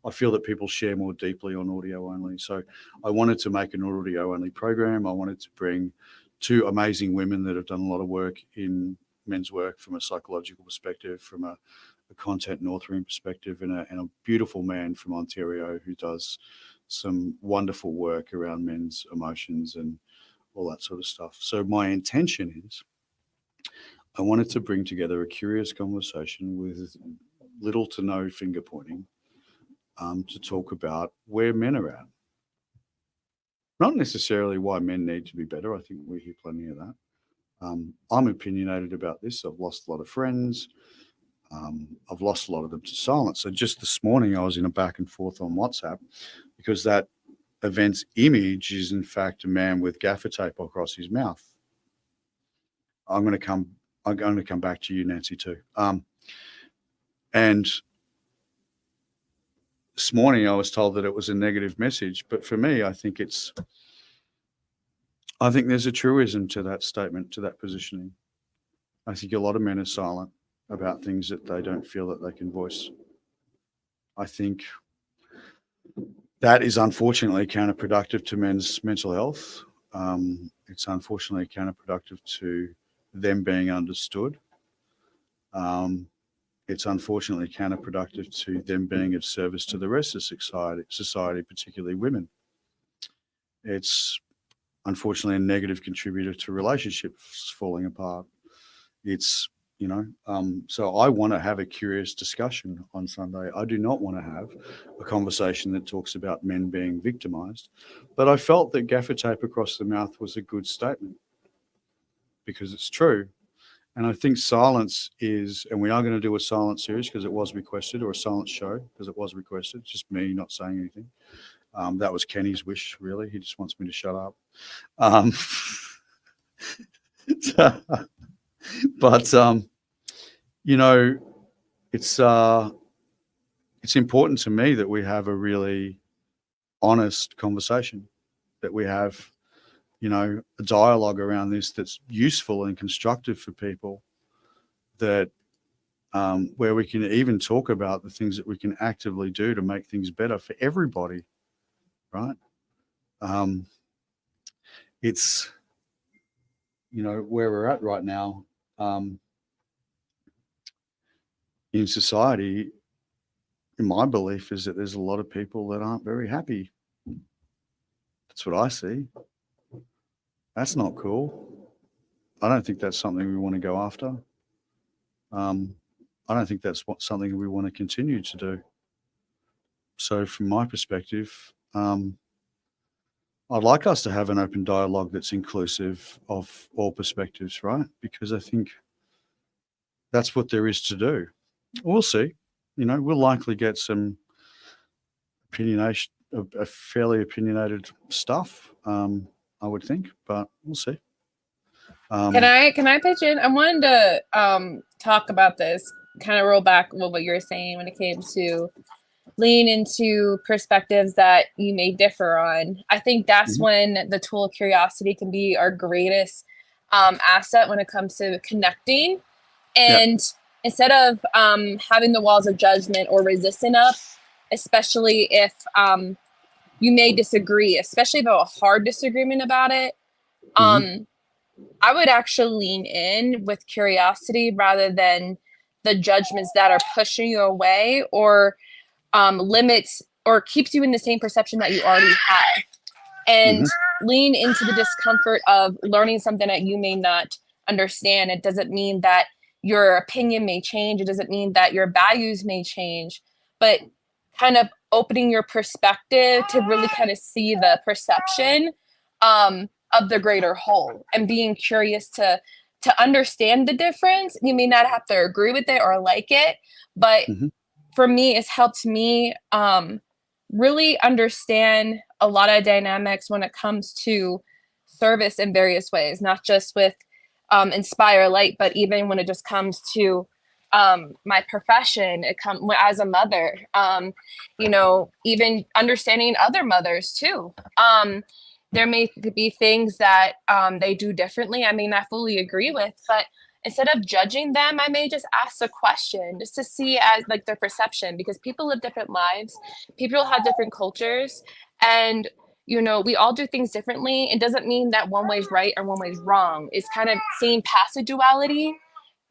I feel that people share more deeply on audio only. So I wanted to make an audio only program. I wanted to bring two amazing women that have done a lot of work in men's work from a psychological perspective, from a content and authoring perspective, and a beautiful man from Ontario who does some wonderful work around men's emotions and all that sort of stuff. So my intention is I wanted to bring together a curious conversation with little to no finger pointing, to talk about where men are at. Not necessarily why men need to be better. I think we hear plenty of that. I'm opinionated about this. I've lost a lot of friends. I've lost a lot of them to silence. So just this morning, I was in a back and forth on WhatsApp because that event's image is in fact a man with gaffer tape across his mouth. I'm going to come back to you, Nancy, too. And this morning I was told that it was a negative message, but for me, I think there's a truism to that statement, to that positioning. I think a lot of men are silent about things that they don't feel that they can voice. I think that is unfortunately counterproductive to men's mental health. It's unfortunately counterproductive to them being understood. It's unfortunately counterproductive to them being of service to the rest of society, particularly women. It's unfortunately a negative contributor to relationships falling apart. It's, so I want to have a curious discussion on Sunday. I do not want to have a conversation that talks about men being victimized, but I felt that gaffer tape across the mouth was a good statement because it's true. And I think silence is, and we are going to do a silence series because it was requested, or a silence show because it was requested, just me not saying anything. That was Kenny's wish, really. He just wants me to shut up. But it's important to me that we have a really honest conversation, that we have, a dialogue around this that's useful and constructive for people, that where we can even talk about the things that we can actively do to make things better for everybody, right? It's, where we're at right now in society, in my belief, is that there's a lot of people that aren't very happy. That's what I see. That's not cool. I don't think that's something we want to go after. I don't think that's something we want to continue to do. So from my perspective, I'd like us to have an open dialogue that's inclusive of all perspectives, right? Because I think that's what there is to do. We'll see. We'll likely get some opinionation, a fairly opinionated stuff, I would think, but we'll see. Can I pitch in? I wanted to talk about this, kind of roll back what you were saying when it came to lean into perspectives that you may differ on. I think that's when the tool of curiosity can be our greatest asset when it comes to connecting. And instead of having the walls of judgment or resisting up, especially if you may disagree, especially about a hard disagreement about it, I would actually lean in with curiosity rather than the judgments that are pushing you away or limits or keeps you in the same perception that you already have. And lean into the discomfort of learning something that you may not understand. It doesn't mean that your opinion may change. It doesn't mean that your values may change, but kind of opening your perspective to really kind of see the perception of the greater whole and being curious to understand the difference. You may not have to agree with it or like it, but for me, it's helped me really understand a lot of dynamics when it comes to service in various ways, not just with Inspire Light, but even when it just comes to my profession, as a mother, even understanding other mothers too. There may be things that they do differently. I may not fully agree with, but instead of judging them, I may just ask a question just to see as like their perception, because people live different lives, people have different cultures, and we all do things differently. It doesn't mean that one way is right or one way is wrong. It's kind of seeing past the duality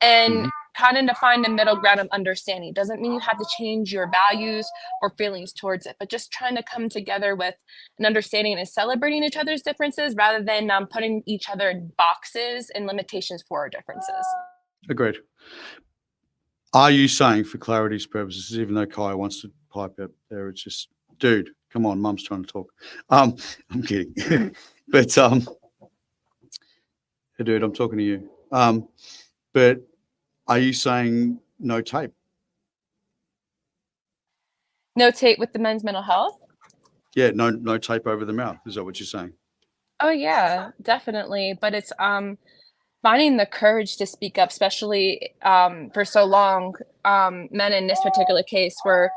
and kind of to find the middle ground of understanding. It doesn't mean you have to change your values or feelings towards it, but just trying to come together with an understanding and celebrating each other's differences rather than putting each other in boxes and limitations for our differences. Agreed. Are you saying, for clarity's purposes, even though Kai wants to pipe up there, it's just, dude, come on, Mum's trying to talk. I'm kidding. But hey, dude, I'm talking to you. But are you saying no tape. No tape with the men's mental health? Yeah, no tape over the mouth. Is that what you're saying? Oh yeah, definitely. But it's finding the courage to speak up, especially for so long, men in this particular case were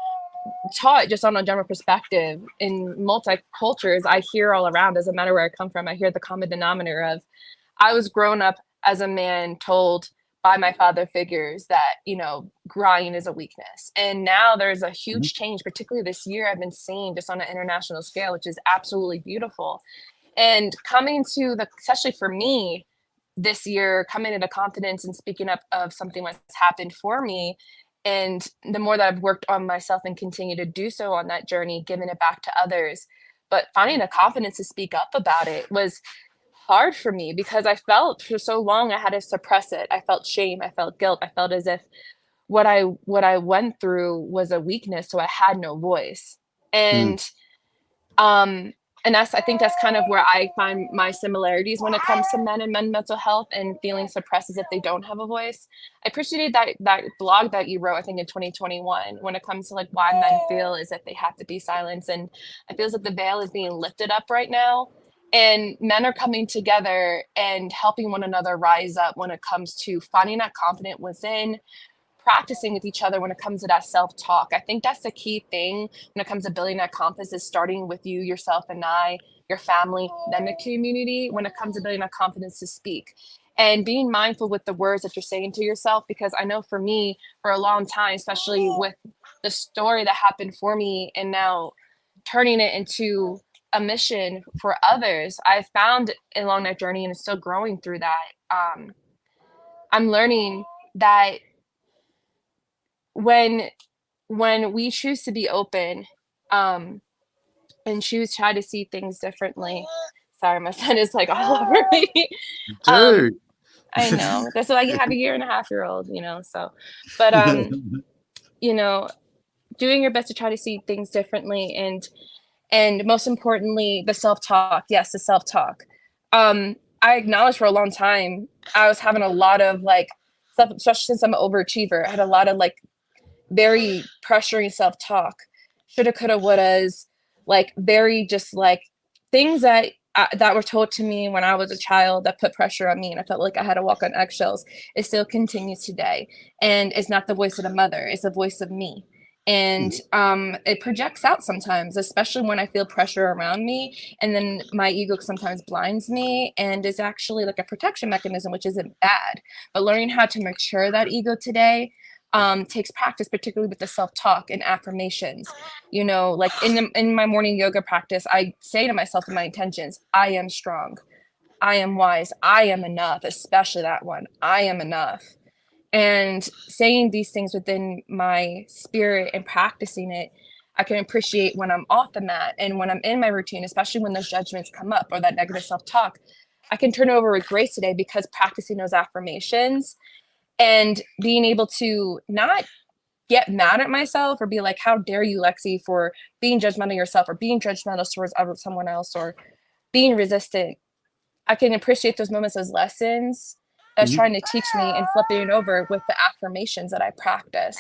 taught just on a general perspective in multi-cultures. I hear all around, doesn't matter where I come from, I hear the common denominator of, I was grown up as a man told by my father figures that, you know, crying is a weakness. And now there's a huge change, particularly this year, I've been seeing just on an international scale, which is absolutely beautiful. And coming to the, especially for me this year, coming into confidence and speaking up of something that's happened for me. And the more that I've worked on myself and continue to do so on that journey, giving it back to others, but finding the confidence to speak up about it was hard for me because I felt for so long I had to suppress it. I felt shame, I felt guilt, I felt as if what I went through was a weakness, so I had no voice. And and I think that's kind of where I find my similarities when it comes to men and men's mental health and feeling suppressed as if they don't have a voice. I appreciated that blog that you wrote, I think in 2021, when it comes to like why men feel as if they have to be silenced. And I feel as if the veil is being lifted up right now. And men are coming together and helping one another rise up when it comes to finding that confidence within, practicing with each other when it comes to that self-talk. I think that's the key thing when it comes to building that confidence, is starting with you, yourself, and your family, then the community, when it comes to building that confidence to speak. And being mindful with the words that you're saying to yourself, because I know for me, for a long time, especially with the story that happened for me and now turning it into a mission for others, I found along that journey, and it's still growing through that, I'm learning that when we choose to be open, and choose try to see things differently. Sorry, my son is like all over me. Dude. I know. That's why you have a 1.5-year-old, you know, so, but, you know, doing your best to try to see things differently, and most importantly, the self-talk. Yes, the self-talk. I acknowledged for a long time, I was having a lot of like stuff, especially since I'm an overachiever. I had a lot of like very pressuring self-talk, shoulda, coulda, wouldas, like very just like things that were told to me when I was a child that put pressure on me, and I felt like I had to walk on eggshells. It still continues today, and it's not the voice of the mother, it's the voice of me. And it projects out sometimes, especially when I feel pressure around me, and then my ego sometimes blinds me and is actually like a protection mechanism, which isn't bad. But learning how to mature that ego today takes practice, particularly with the self-talk and affirmations. You know, like in my morning yoga practice, I say to myself in my intentions, I am strong, I am wise, I am enough, especially that one, I am enough. And saying these things within my spirit and practicing it, I can appreciate when I'm off the mat and when I'm in my routine, especially when those judgments come up or that negative self-talk, I can turn over with grace today because practicing those affirmations and being able to not get mad at myself or be like, how dare you, Lexi, for being judgmental of yourself or being judgmental towards someone else or being resistant. I can appreciate those moments as lessons that's trying to teach me, and flipping it over with the affirmations that I practice.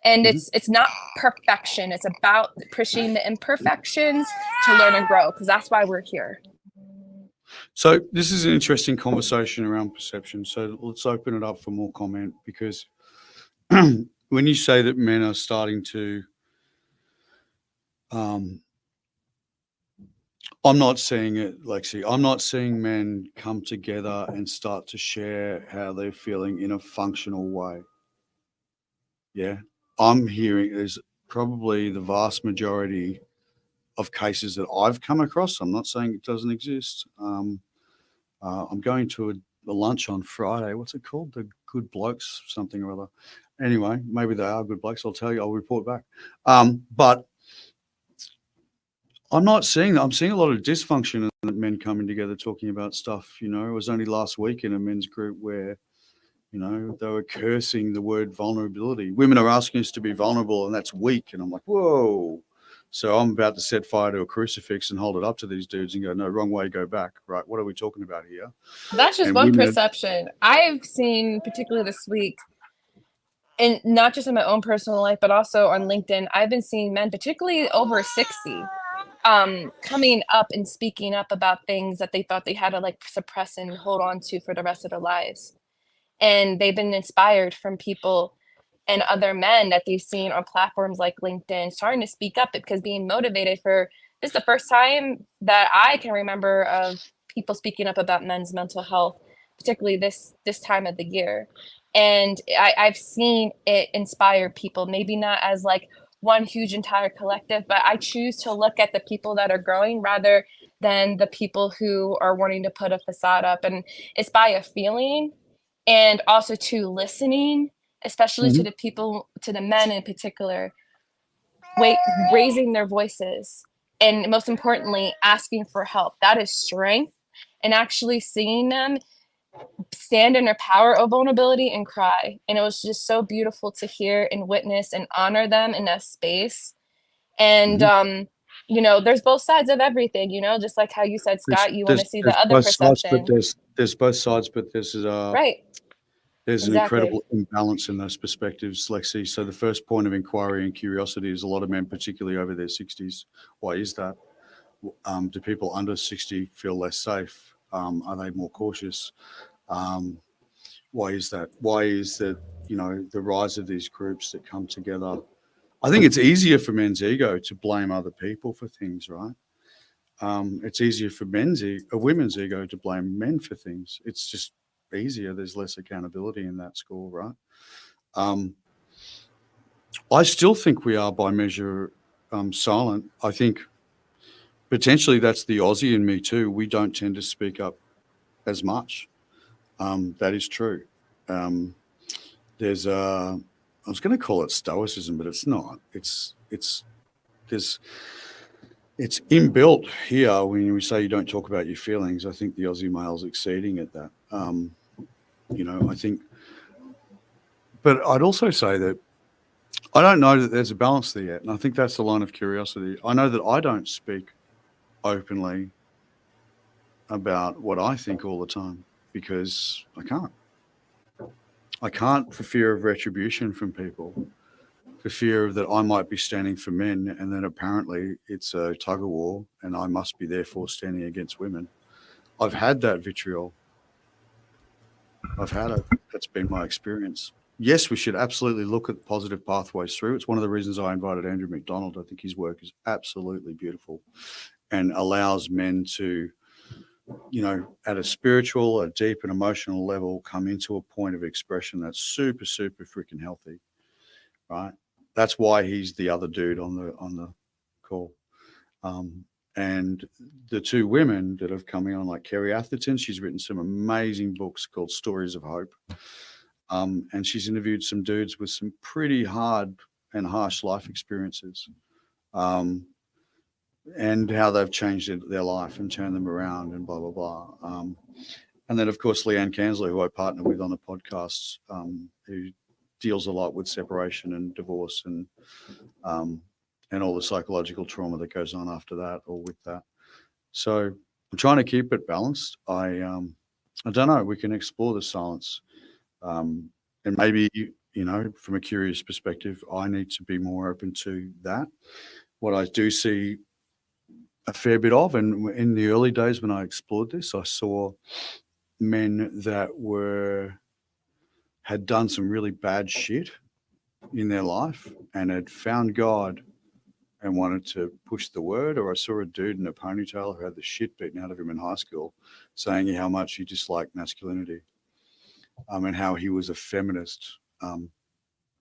And it's not perfection. It's about appreciating the imperfections to learn and grow, because that's why we're here. So this is an interesting conversation around perception. So let's open it up for more comment, because when you say that men are starting to, I'm not seeing it, Lexi. I'm not seeing men come together and start to share how they're feeling in a functional way. Yeah. I'm hearing there's probably the vast majority of cases that I've come across. I'm not saying it doesn't exist. I'm going to a lunch on Friday. What's it called? The Good Blokes, something or other. Anyway, maybe they are good blokes. I'll tell you. I'll report back. But I'm not seeing that. I'm seeing a lot of dysfunction in men coming together talking about stuff. You know, it was only last week in a men's group where, you know, they were cursing the word vulnerability. Women are asking us to be vulnerable, and that's weak. And I'm like, whoa. So I'm about to set fire to a crucifix and hold it up to these dudes and go, no, wrong way, go back. Right? What are we talking about here? That's just And one women, perception. I've seen, particularly this week, and not just in my own personal life, but also on LinkedIn, I've been seeing men, particularly over 60, coming up and speaking up about things that they thought they had to like suppress and hold on to for the rest of their lives. And they've been inspired from people and other men that they've seen on platforms like LinkedIn starting to speak up, because being motivated for this is the first time that I can remember of people speaking up about men's mental health, particularly this time of the year. And I've seen it inspire people, maybe not as like one huge entire collective, but I choose to look at the people that are growing rather than the people who are wanting to put a facade up. And it's by a feeling, and also to listening, especially to the people, to the men in particular, raising their voices, and most importantly, asking for help. That is strength. And actually seeing them stand in their power of vulnerability and cry. And it was just so beautiful to hear and witness and honor them in that space. And you know, there's both sides of everything, you know, just like how you said, Scott, you want to see the other both sides, perception. but there's both sides, but there's right. There's Exactly. an incredible imbalance in those perspectives, Lexi. So the first point of inquiry and curiosity is a lot of men, particularly over their 60s. Why is that? Do people under 60 feel less safe? Are they more cautious? Why is that? Why is that, you know, the rise of these groups that come together? I think it's easier for men's ego to blame other people for things, right? It's easier for women's ego to blame men for things. It's just easier. There's less accountability in that score, right? I still think we are by measure silent. I think potentially that's the Aussie in me too. We don't tend to speak up as much. That is true. There's I was going to call it stoicism, but it's not. It's inbuilt here when we say you don't talk about your feelings. I think the Aussie male's exceeding at that. You know, I think, but I'd also say that I don't know that there's a balance there yet. And I think that's the line of curiosity. I know that I don't speak openly about what I think all the time because I can't. I can't for fear of retribution from people, for fear that I might be standing for men and then apparently it's a tug of war and I must be therefore standing against women. I've had that vitriol. I've had it. That's been my experience. Yes, we should absolutely look at positive pathways through. It's one of the reasons I invited Andrew McDonald. I think his work is absolutely beautiful and allows men to, you know, at a spiritual, a deep and emotional level, come into a point of expression that's super, super freaking healthy, right? That's why he's the other dude on the call. And the two women that have come on, like Kerry Atherton, she's written some amazing books called Stories of Hope. And she's interviewed some dudes with some pretty hard and harsh life experiences, and how they've changed their life and turned them around and blah, blah, blah. And then, of course, Leanne Kansler, who I partner with on the podcast, who deals a lot with separation and divorce and all the psychological trauma that goes on after that or with that. So I'm trying to keep it balanced. I don't know. We can explore the silence. And maybe, you know, from a curious perspective, I need to be more open to that. What I do see a fair bit of, and in the early days when I explored this, I saw men that had done some really bad shit in their life and had found God and wanted to push the word. Or I saw a dude in a ponytail who had the shit beaten out of him in high school saying how much he disliked masculinity, and how he was a feminist,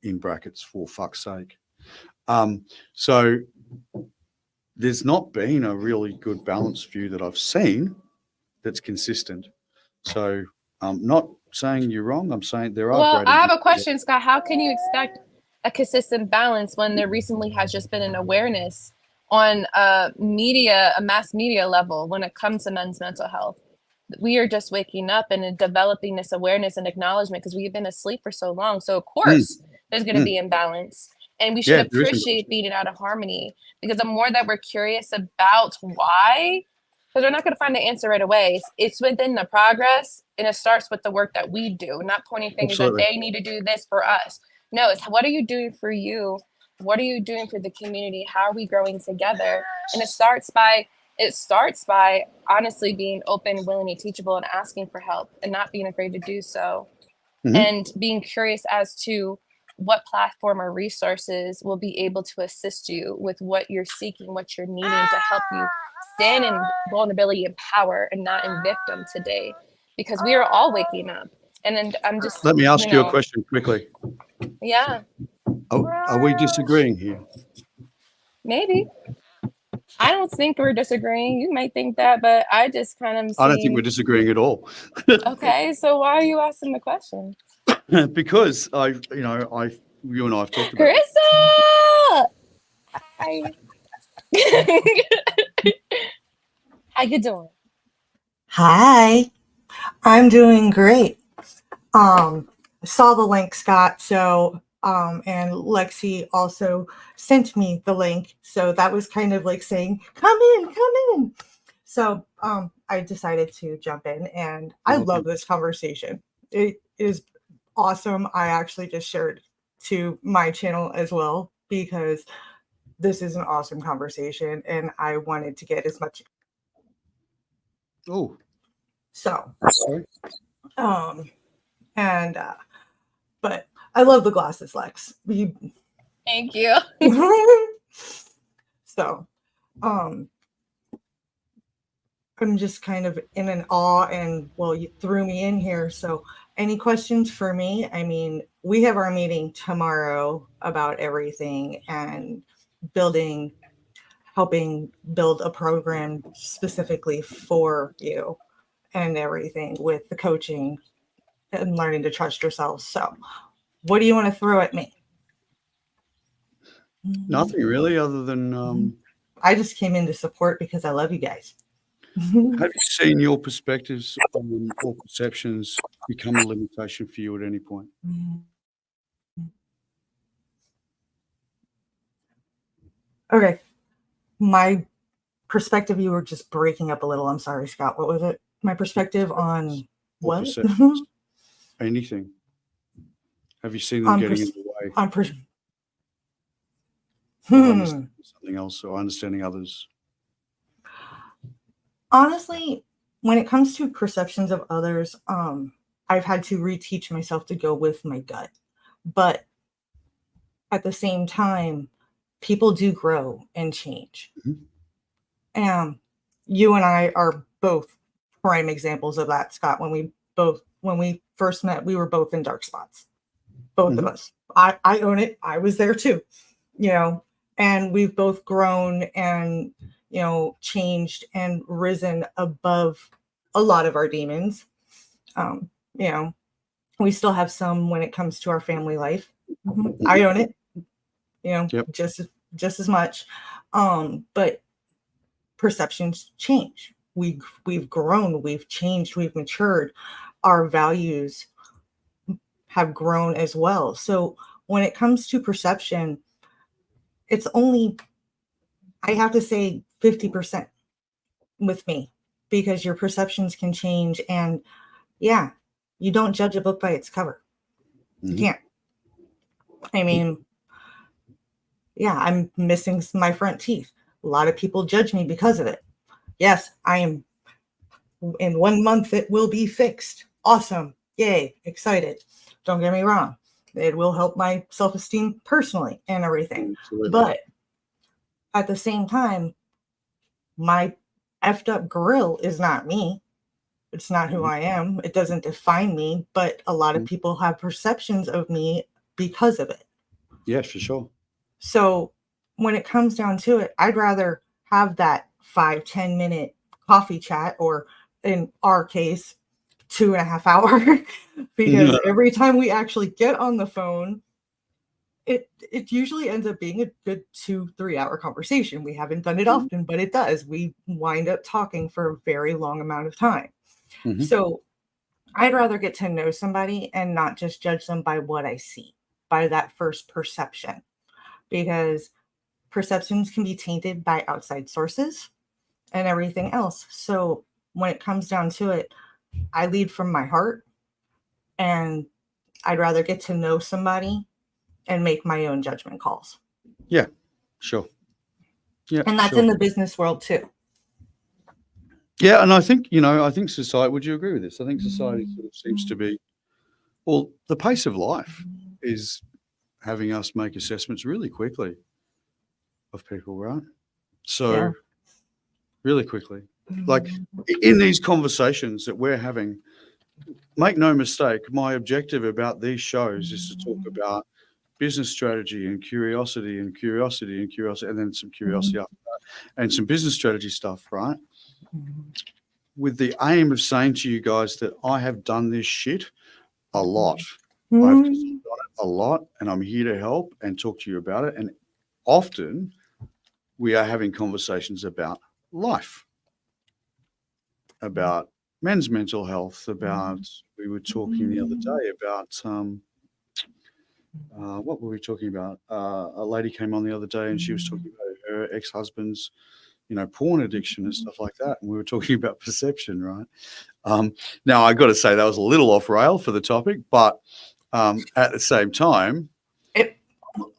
in brackets, for fuck's sake. So there's not been a really good balanced view that I've seen that's consistent. So I'm not saying you're wrong. I'm saying there are. Well, I have a question, Scott. How can you expect a consistent balance when there recently has just been an awareness on a mass media level when it comes to men's mental health? We are just waking up and developing this awareness and acknowledgement because we've been asleep for so long. So of course there's going to be imbalance, and we should appreciate being out of harmony, because the more that we're curious about why, because we're not going to find the answer right away. It's within the progress, and it starts with the work that we do, not pointing fingers that they need to do this for us. No, it's what are you doing for you? What are you doing for the community? How are we growing together? And it starts by honestly being open, willing, and teachable, and asking for help, and not being afraid to do so, and being curious as to what platform or resources will be able to assist you with what you're seeking, what you're needing to help you stand in vulnerability and power, and not in victim today, because we are all waking up. And then I'm just, Let me ask you a question quickly. Yeah. Are we disagreeing here? Maybe. I don't think we're disagreeing. You might think that, but I just kind of I don't think we're disagreeing at all. Okay, so why are you asking the question? Because you and I have talked about Carissa! Hi. How you doing? Hi, I'm doing great. Saw the link, Scott. So, and Lexi also sent me the link. So that was kind of like saying, come in. So, I decided to jump in, and I love this conversation. It is awesome. I actually just shared to my channel as well, because this is an awesome conversation, and I wanted to get as much. Oh. So, Sorry. But I love the glasses, Lex. Thank you. So, I'm just kind of in an awe, and well, you threw me in here. So, any questions for me? I mean, we have our meeting tomorrow about everything and helping build a program specifically for you and everything with the coaching and learning to trust yourself. So, what do you want to throw at me? Nothing really, other than I just came in to support because I love you guys. have you seen your perspectives or perceptions become a limitation for you at any point? Okay. My perspective, you were just breaking up a little. I'm sorry, Scott. What was it? My perspective on what? Anything. Have you seen them getting in the way? Something else, or understanding others? Honestly, when it comes to perceptions of others, I've had to reteach myself to go with my gut. But at the same time, people do grow and change. And you and I are both prime examples of that, Scott. When we first met, we were both in dark spots. Both of us. I own it. I was there too, and we've both grown and, changed and risen above a lot of our demons. We still have some when it comes to our family life. I own it, just as much. But perceptions change. We've grown, we've changed, we've matured. Our values have grown as well. So when it comes to perception, it's only, I have to say, 50% with me, because your perceptions can change. And yeah, you don't judge a book by its cover. You can't. I mean, yeah, I'm missing my front teeth. A lot of people judge me because of it. Yes, I am. In 1 month, it will be fixed. Awesome. Yay. Excited. Don't get me wrong. It will help my self-esteem personally and everything. Absolutely. But at the same time, my effed up grill is not me. It's not who I am. It doesn't define me, but a lot of people have perceptions of me because of it. Yeah, for sure. So when it comes down to it, I'd rather have that 5-10 minute coffee chat, or in our case, 2.5 hours, because every time we actually get on the phone, it usually ends up being a good 2-3 hour conversation. We haven't done it often, but it does. We wind up talking for a very long amount of time. So I'd rather get to know somebody and not just judge them by what I see, by that first perception, because perceptions can be tainted by outside sources and everything else. So when it comes down to it, I lead from my heart, and I'd rather get to know somebody and make my own judgment calls. Yeah, sure. Yeah, and that's sure. in the business world too. Yeah, and I think, I think society, would you agree with this? I think society sort of seems to be, well, the pace of life is having us make assessments really quickly of people, right? So Yeah. really quickly. Like in these conversations that we're having, make no mistake, my objective about these shows is to talk about business strategy and curiosity and curiosity and curiosity, and then some curiosity after that, and some business strategy stuff, right? With the aim of saying to you guys that I have done this shit a lot. I've done it a lot, and I'm here to help and talk to you about it. And often we are having conversations about life, about men's mental health, about, we were talking the other day about, what were we talking about? A lady came on the other day and she was talking about her ex-husband's, porn addiction and stuff like that. And we were talking about perception, right? Now, I got to say that was a little off rail for the topic, but at the same time,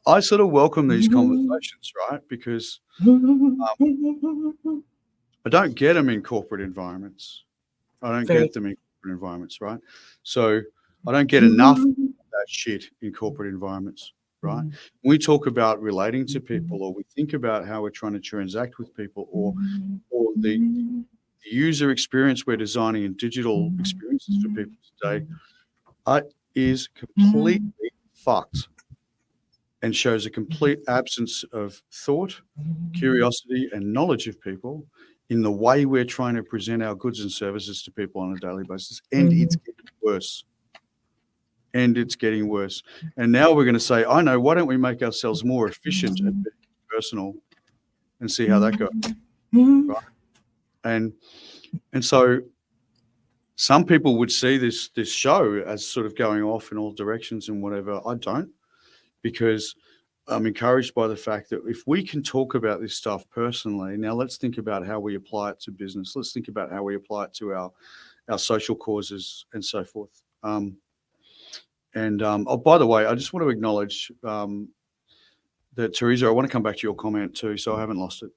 I sort of welcome these conversations, right? Because I don't get them in corporate environments. I don't get them in corporate environments, right? So I don't get enough of that shit in corporate environments, right? When we talk about relating to people, or we think about how we're trying to transact with people, or the user experience we're designing in digital experiences for people today, is completely fucked and shows a complete absence of thought, curiosity, and knowledge of people in the way we're trying to present our goods and services to people on a daily basis. And it's getting worse. And it's getting worse. And now we're going to say, I know, why don't we make ourselves more efficient and personal and see how that goes? Right? And so some people would see this show as sort of going off in all directions and whatever. I don't, because I'm encouraged by the fact that if we can talk about this stuff personally, now let's think about how we apply it to business. Let's think about how we apply it to our social causes and so forth. Oh, by the way, I just want to acknowledge that, Teresa, I want to come back to your comment too, so I haven't lost it.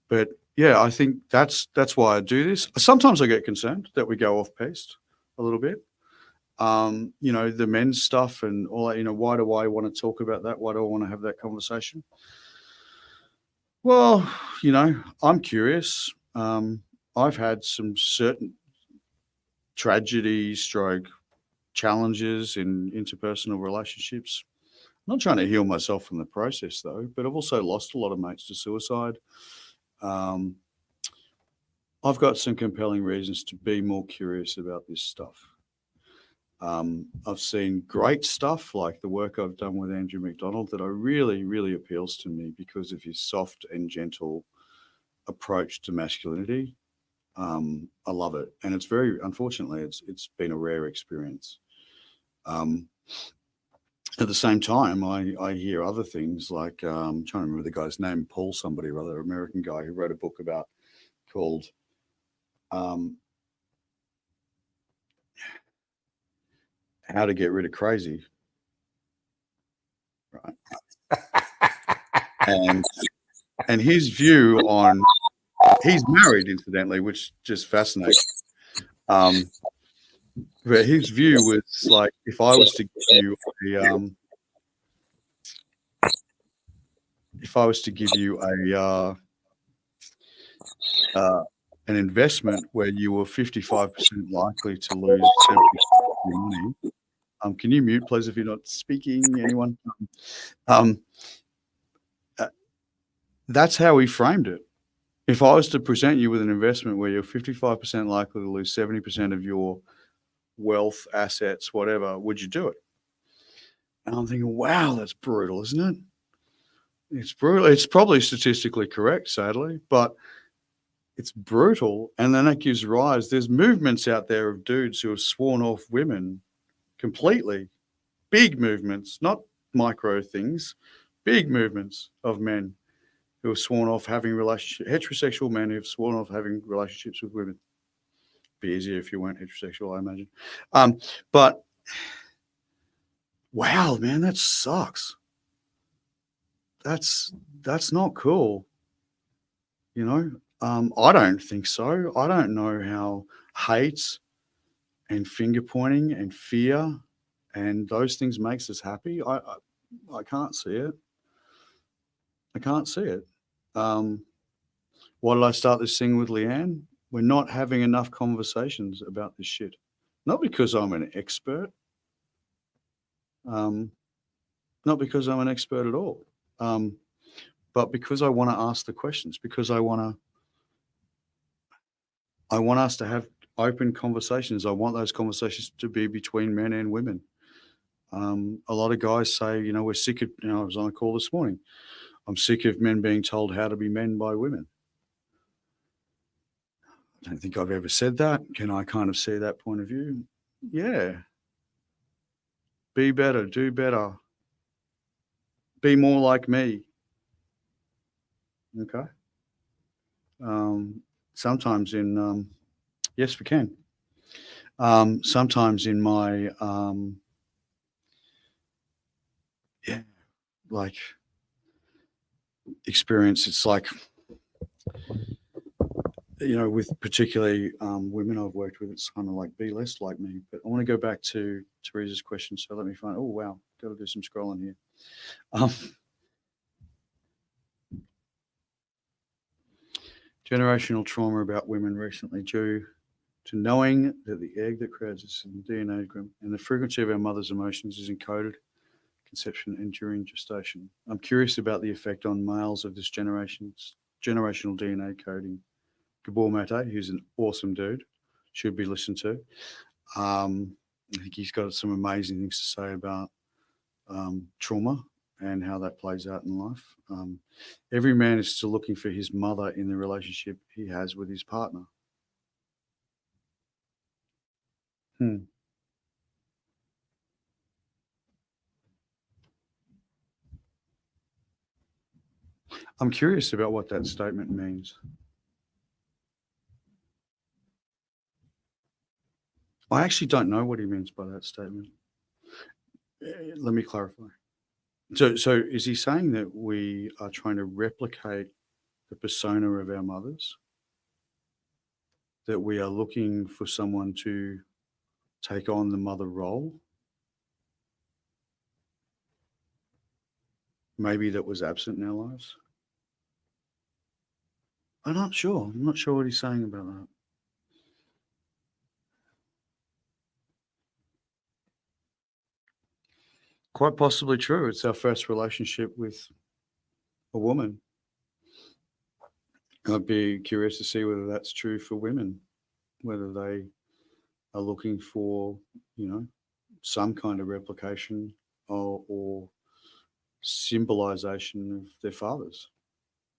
But yeah, I think that's why I do this. Sometimes I get concerned that we go off piste a little bit. The men's stuff and all that, why do I want to talk about that? Why do I want to have that conversation? Well, I'm curious. I've had some certain tragedy challenges in interpersonal relationships. I'm not trying to heal myself from the process though, but I've also lost a lot of mates to suicide. I've got some compelling reasons to be more curious about this stuff. I've seen great stuff like the work I've done with Andrew McDonald that really, really appeals to me because of his soft and gentle approach to masculinity. I love it. And it's unfortunately, it's been a rare experience. At the same time, I hear other things like, I'm trying to remember the guy's name, Paul somebody or other, American guy who wrote a book called How to Get Rid of Crazy. Right. and his view on, he's married incidentally, which just fascinates. But his view was like, if I was to give you an investment where you were 55% likely to lose 70% of your money. Can you mute, please, if you're not speaking, anyone? That's how he framed it. If I was to present you with an investment where you're 55% likely to lose 70% of your wealth, assets, whatever, would you do it? And I'm thinking, wow, that's brutal, isn't it? It's brutal. It's probably statistically correct, sadly, but it's brutal. And then that gives rise. There's movements out there of dudes who have sworn off women completely. Big movements, not micro things, big movements of men who have sworn off having relationships, heterosexual men who have sworn off having relationships with women. Be easier if you weren't heterosexual, I imagine. But wow, man, that sucks. That's not cool. You know, I don't think so. I don't know how hate and finger pointing and fear and those things makes us happy. I can't see it. I can't see it. Why did I start this thing with Leanne? We're not having enough conversations about this shit. Not because I'm an expert. Not because I'm an expert at all. But because I want to ask the questions, because I want us to have open conversations. I want those conversations to be between men and women. A lot of guys say, you know, we're sick of, you know, I was on a call this morning. I'm sick of men being told how to be men by women. I don't think I've ever said that. Can I kind of see that point of view? Yeah. Be better, do better. Be more like me. Okay. Sometimes in, yes, we can. Sometimes in my, like experience, it's like, you know, with particularly women I've worked with, it's kind of like be less like me. But I want to go back to Teresa's question. So let me find, oh, wow, got to do some scrolling here. Generational trauma about women recently due to knowing that the egg that creates us in the DNA and the frequency of our mother's emotions is encoded conception and during gestation. I'm curious about the effect on males of this generational DNA coding. Gabor Mate, who's an awesome dude, should be listened to. I think he's got some amazing things to say about trauma and how that plays out in life. Every man is still looking for his mother in the relationship he has with his partner. I'm curious about what that statement means. I actually don't know what he means by that statement. Let me clarify. So is he saying that we are trying to replicate the persona of our mothers? That we are looking for someone to take on the mother role? Maybe that was absent in our lives? I'm not sure. I'm not sure what he's saying about that. Quite possibly true. It's our first relationship with a woman. I'd be curious to see whether that's true for women, whether they are looking for, you know, some kind of replication or symbolization of their fathers.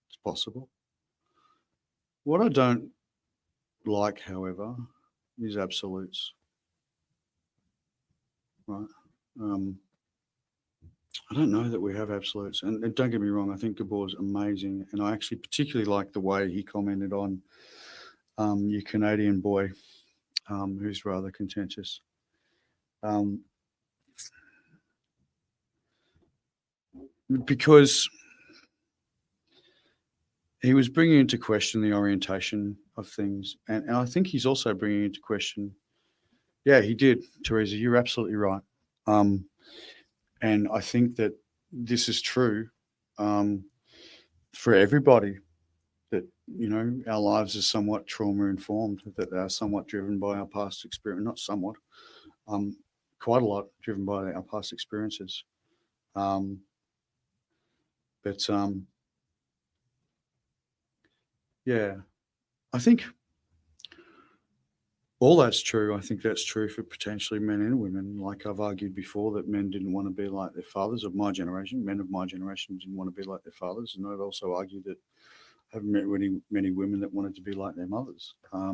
It's possible. What I don't like, however, is absolutes. Right? I don't know that we have absolutes. And don't get me wrong, I think Gabor's amazing. And I actually particularly like the way he commented on your Canadian boy, who's rather contentious. Because he was bringing into question the orientation of things. And I think he's also bringing into question, yeah, he did, Teresa, you're absolutely right. And I think that this is true for everybody, that, you know, our lives are somewhat trauma informed, that they are somewhat driven by our past experience, not somewhat, quite a lot driven by our past experiences. Yeah, I think all that's true. I think that's true for potentially men and women. Like I've argued before that men didn't want to be like their fathers of my generation. Men of my generation didn't want to be like their fathers. And I've also argued that I haven't met many women that wanted to be like their mothers. But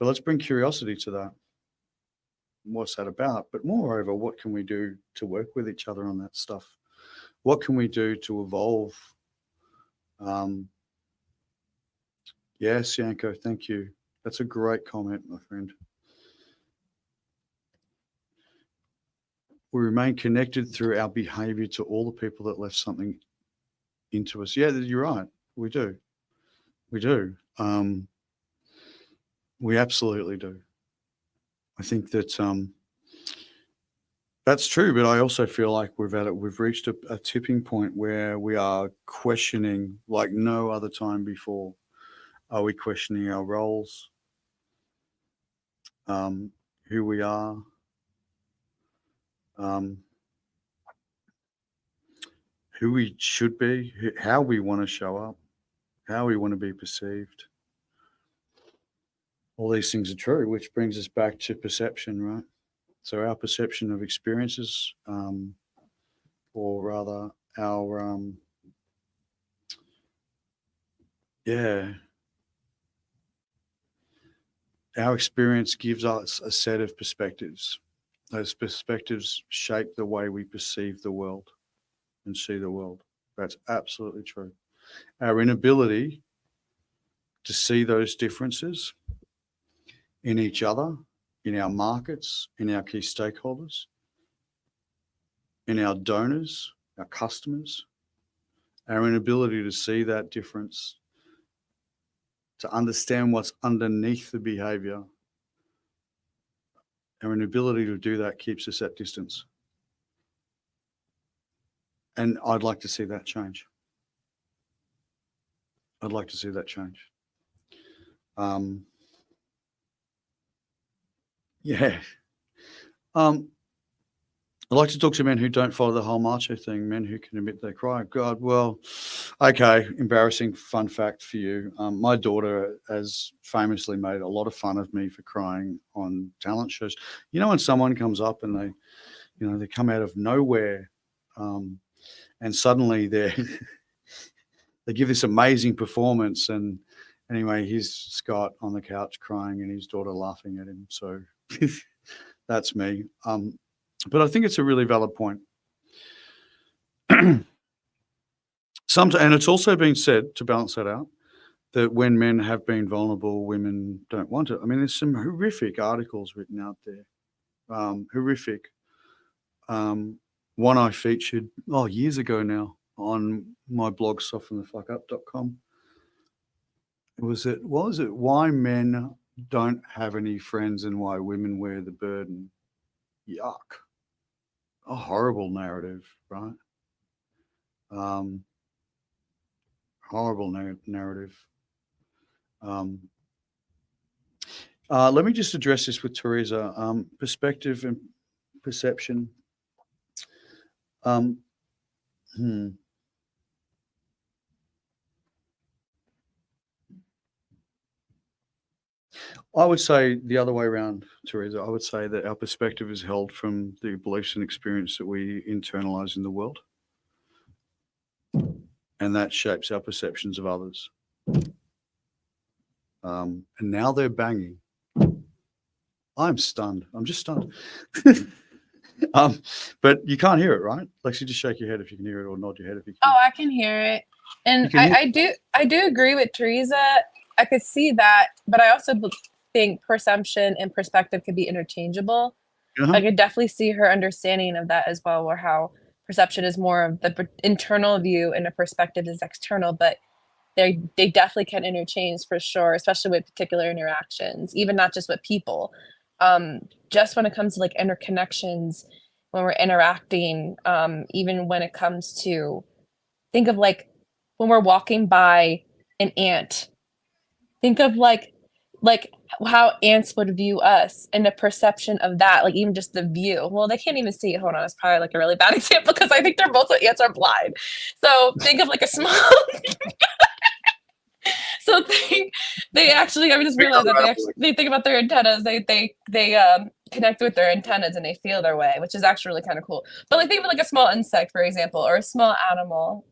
let's bring curiosity to that. What's that about? But moreover, what can we do to work with each other on that stuff? What can we do to evolve? Yes, Yanko, thank you. That's a great comment, my friend. we remain connected through our behavior to all the people that left something into us. Yeah, you're right. We do. We do. We absolutely do. I think that that's true, but I also feel like we've reached a tipping point where we are questioning like no other time before. Are we questioning our roles, who we are, who we should be, how we want to show up, how we want to be perceived? All these things are true, which brings us back to perception, right? So our perception of experiences, or rather our, our experience gives us a set of perspectives. Those perspectives shape the way we perceive the world and see the world. That's absolutely true. Our inability to see those differences in each other, in our markets, in our key stakeholders, in our donors, our customers, our inability to see that difference, to understand what's underneath the behavior, our inability to do that keeps us at distance. And I'd like to see that change. I'd like to see that change. I'd like to talk to men who don't follow the whole macho thing, men who can admit they cry. God, well, okay, embarrassing fun fact for you. My daughter has famously made a lot of fun of me for crying on talent shows. You know, when someone comes up and they come out of nowhere, and suddenly they give this amazing performance, and anyway, here's Scott on the couch crying and his daughter laughing at him. So that's me. But I think it's a really valid point. And it's also been said, to balance that out, that when men have been vulnerable, women don't want it. I mean, there's some horrific articles written out there. Horrific. One I featured years ago now on my blog, softenthefuckup.com. Was it why men don't have any friends and why women wear the burden? Yuck. A horrible narrative, right? Horrible narrative. Let me just address this with Teresa. Perspective and perception. I would say the other way around, Teresa. I would say that our perspective is held from the beliefs and experience that we internalize in the world. And that shapes our perceptions of others. And now they're banging. I'm stunned. I'm just stunned. But you can't hear it, right? Lexi, just shake your head if you can hear it, or nod your head if you can. Oh, I can hear it. And I do agree with Teresa. I could see that, but I also think perception and perspective could be interchangeable. I could definitely see her understanding of that as well, or how perception is more of the internal view and a perspective is external, but they definitely can interchange for sure, especially with particular interactions, even not just with people. Just when it comes to like interconnections, when we're interacting, even when it comes to, think of like when we're walking by an ant, think of like how ants would view us and the perception of that, like even just the view. Well, they can't even see it. Hold on, it's probably like a really bad example because I think ants are blind. So think of like a small so they actually, I just realized that they think about their antennas. They connect with their antennas and they feel their way, which is actually really kind of cool. But like think of like a small insect, for example, or a small animal,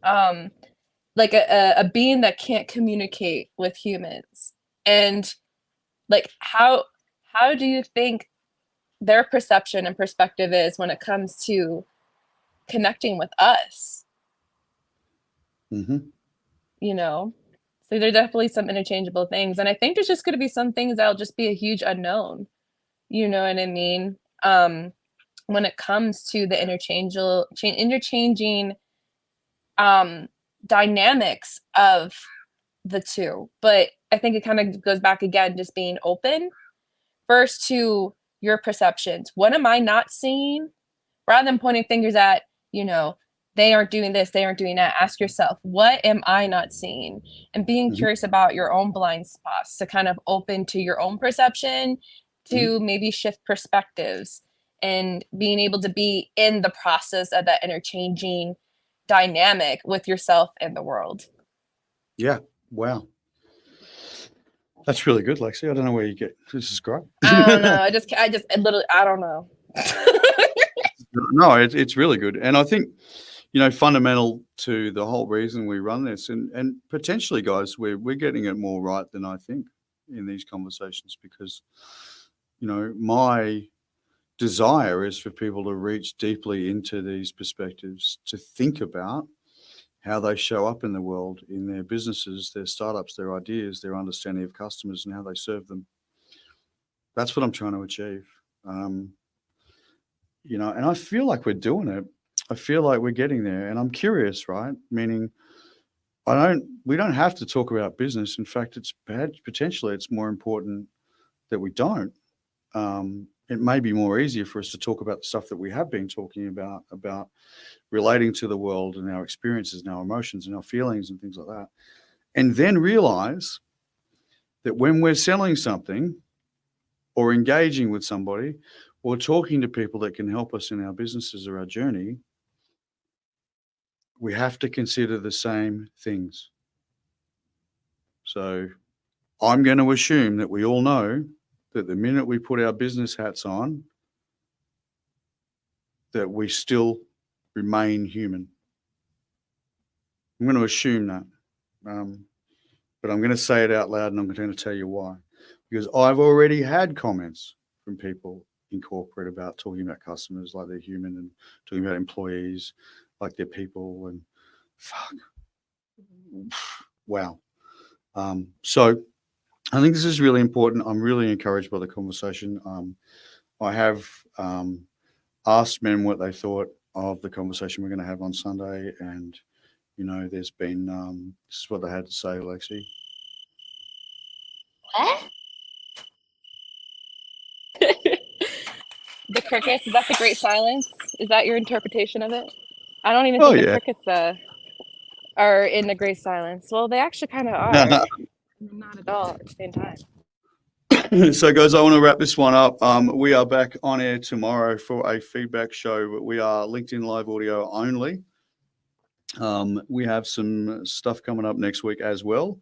like a being that can't communicate with humans. And like how do you think their perception and perspective is when it comes to connecting with us? You know, so there are definitely some interchangeable things, and I think there's just going to be some things that'll just be a huge unknown. You know what I mean? when it comes to the interchanging dynamics of the two. But I think it kind of goes back again, just being open first to your perceptions. What am I not seeing? Rather than pointing fingers at, they aren't doing this, they aren't doing that. Ask yourself, what am I not seeing? And being curious about your own blind spots, to kind of open to your own perception, to maybe shift perspectives, and being able to be in the process of that interchanging dynamic with yourself and the world. Yeah. Wow. That's really good, Lexi. I don't know where you get this. Is great. I don't know. I don't know. No, it's really good. And I think, fundamental to the whole reason we run this, and potentially, guys, we're getting it more right than I think in these conversations, because, my desire is for people to reach deeply into these perspectives, to think about how they show up in the world, in their businesses, their startups, their ideas, their understanding of customers, and how they serve them. That's what I'm trying to achieve. And I feel like we're doing it. I feel like we're getting there, and I'm curious, right? Meaning, we don't have to talk about business. In fact, potentially it's more important that we don't. It may be more easier for us to talk about the stuff that we have been talking about relating to the world and our experiences and our emotions and our feelings and things like that. And then realize that when we're selling something or engaging with somebody or talking to people that can help us in our businesses or our journey, we have to consider the same things. So I'm going to assume that we all know that the minute we put our business hats on, that we still remain human. I'm going to assume that. But I'm going to say it out loud, and I'm going to tell you why. Because I've already had comments from people in corporate about talking about customers like they're human, and talking about employees like they're people, and wow. So I think this is really important. I'm really encouraged by the conversation. I have asked men what they thought of the conversation we're going to have on Sunday, and there's been this is what they had to say, Lexi. What? The crickets? Is that the great silence? Is that your interpretation of it? I don't even think the crickets are in the great silence. Well, they actually kind of are. Not at all at the same time. So, guys, I want to wrap this one up. We are back on air tomorrow for a feedback show, but we are LinkedIn Live audio only. We have some stuff coming up next week as well.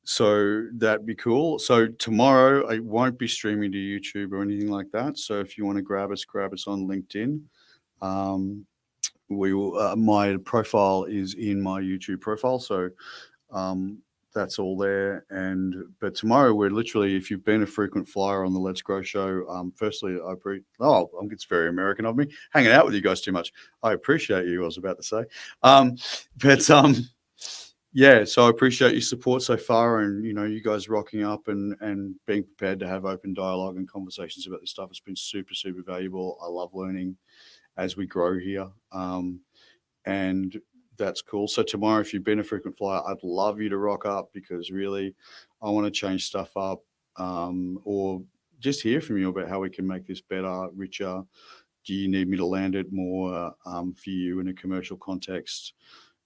So that'd be cool. So tomorrow I won't be streaming to YouTube or anything like that. So if you want to grab us on LinkedIn. We will. My profile is in my YouTube profile, so that's all there. But tomorrow we're literally, if you've been a frequent flyer on the Let's Grow show, firstly, it's very American of me hanging out with you guys too much. I appreciate you. I was about to say, yeah. So I appreciate your support so far, and you guys rocking up and being prepared to have open dialogue and conversations about this stuff. It's been super, super valuable. I love learning as we grow here, and that's cool. So tomorrow, if you've been a frequent flyer, I'd love you to rock up, because really I want to change stuff up, or just hear from you about how we can make this better, richer. Do you need me to land it more for you in a commercial context?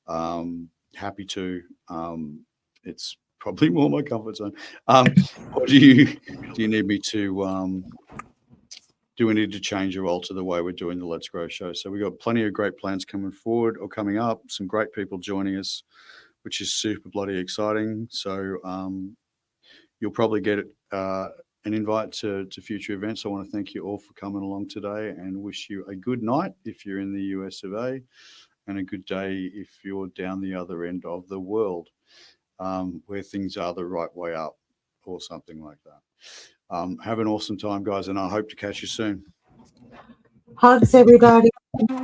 Happy to. It's probably more my comfort zone. Or do you need me to do we need to change or alter the way we're doing the Let's Grow show? So we've got plenty of great plans coming forward or coming up, some great people joining us, which is super bloody exciting. So you'll probably get an invite to future events. I want to thank you all for coming along today, and wish you a good night if you're in the US of A, and a good day if you're down the other end of the world, where things are the right way up or something like that. Have an awesome time, guys, and I hope to catch you soon. Hugs, everybody.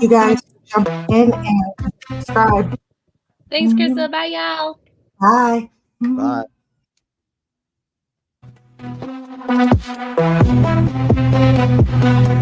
You guys jump in and subscribe. Thanks, Krista. Bye, y'all. Bye. Bye.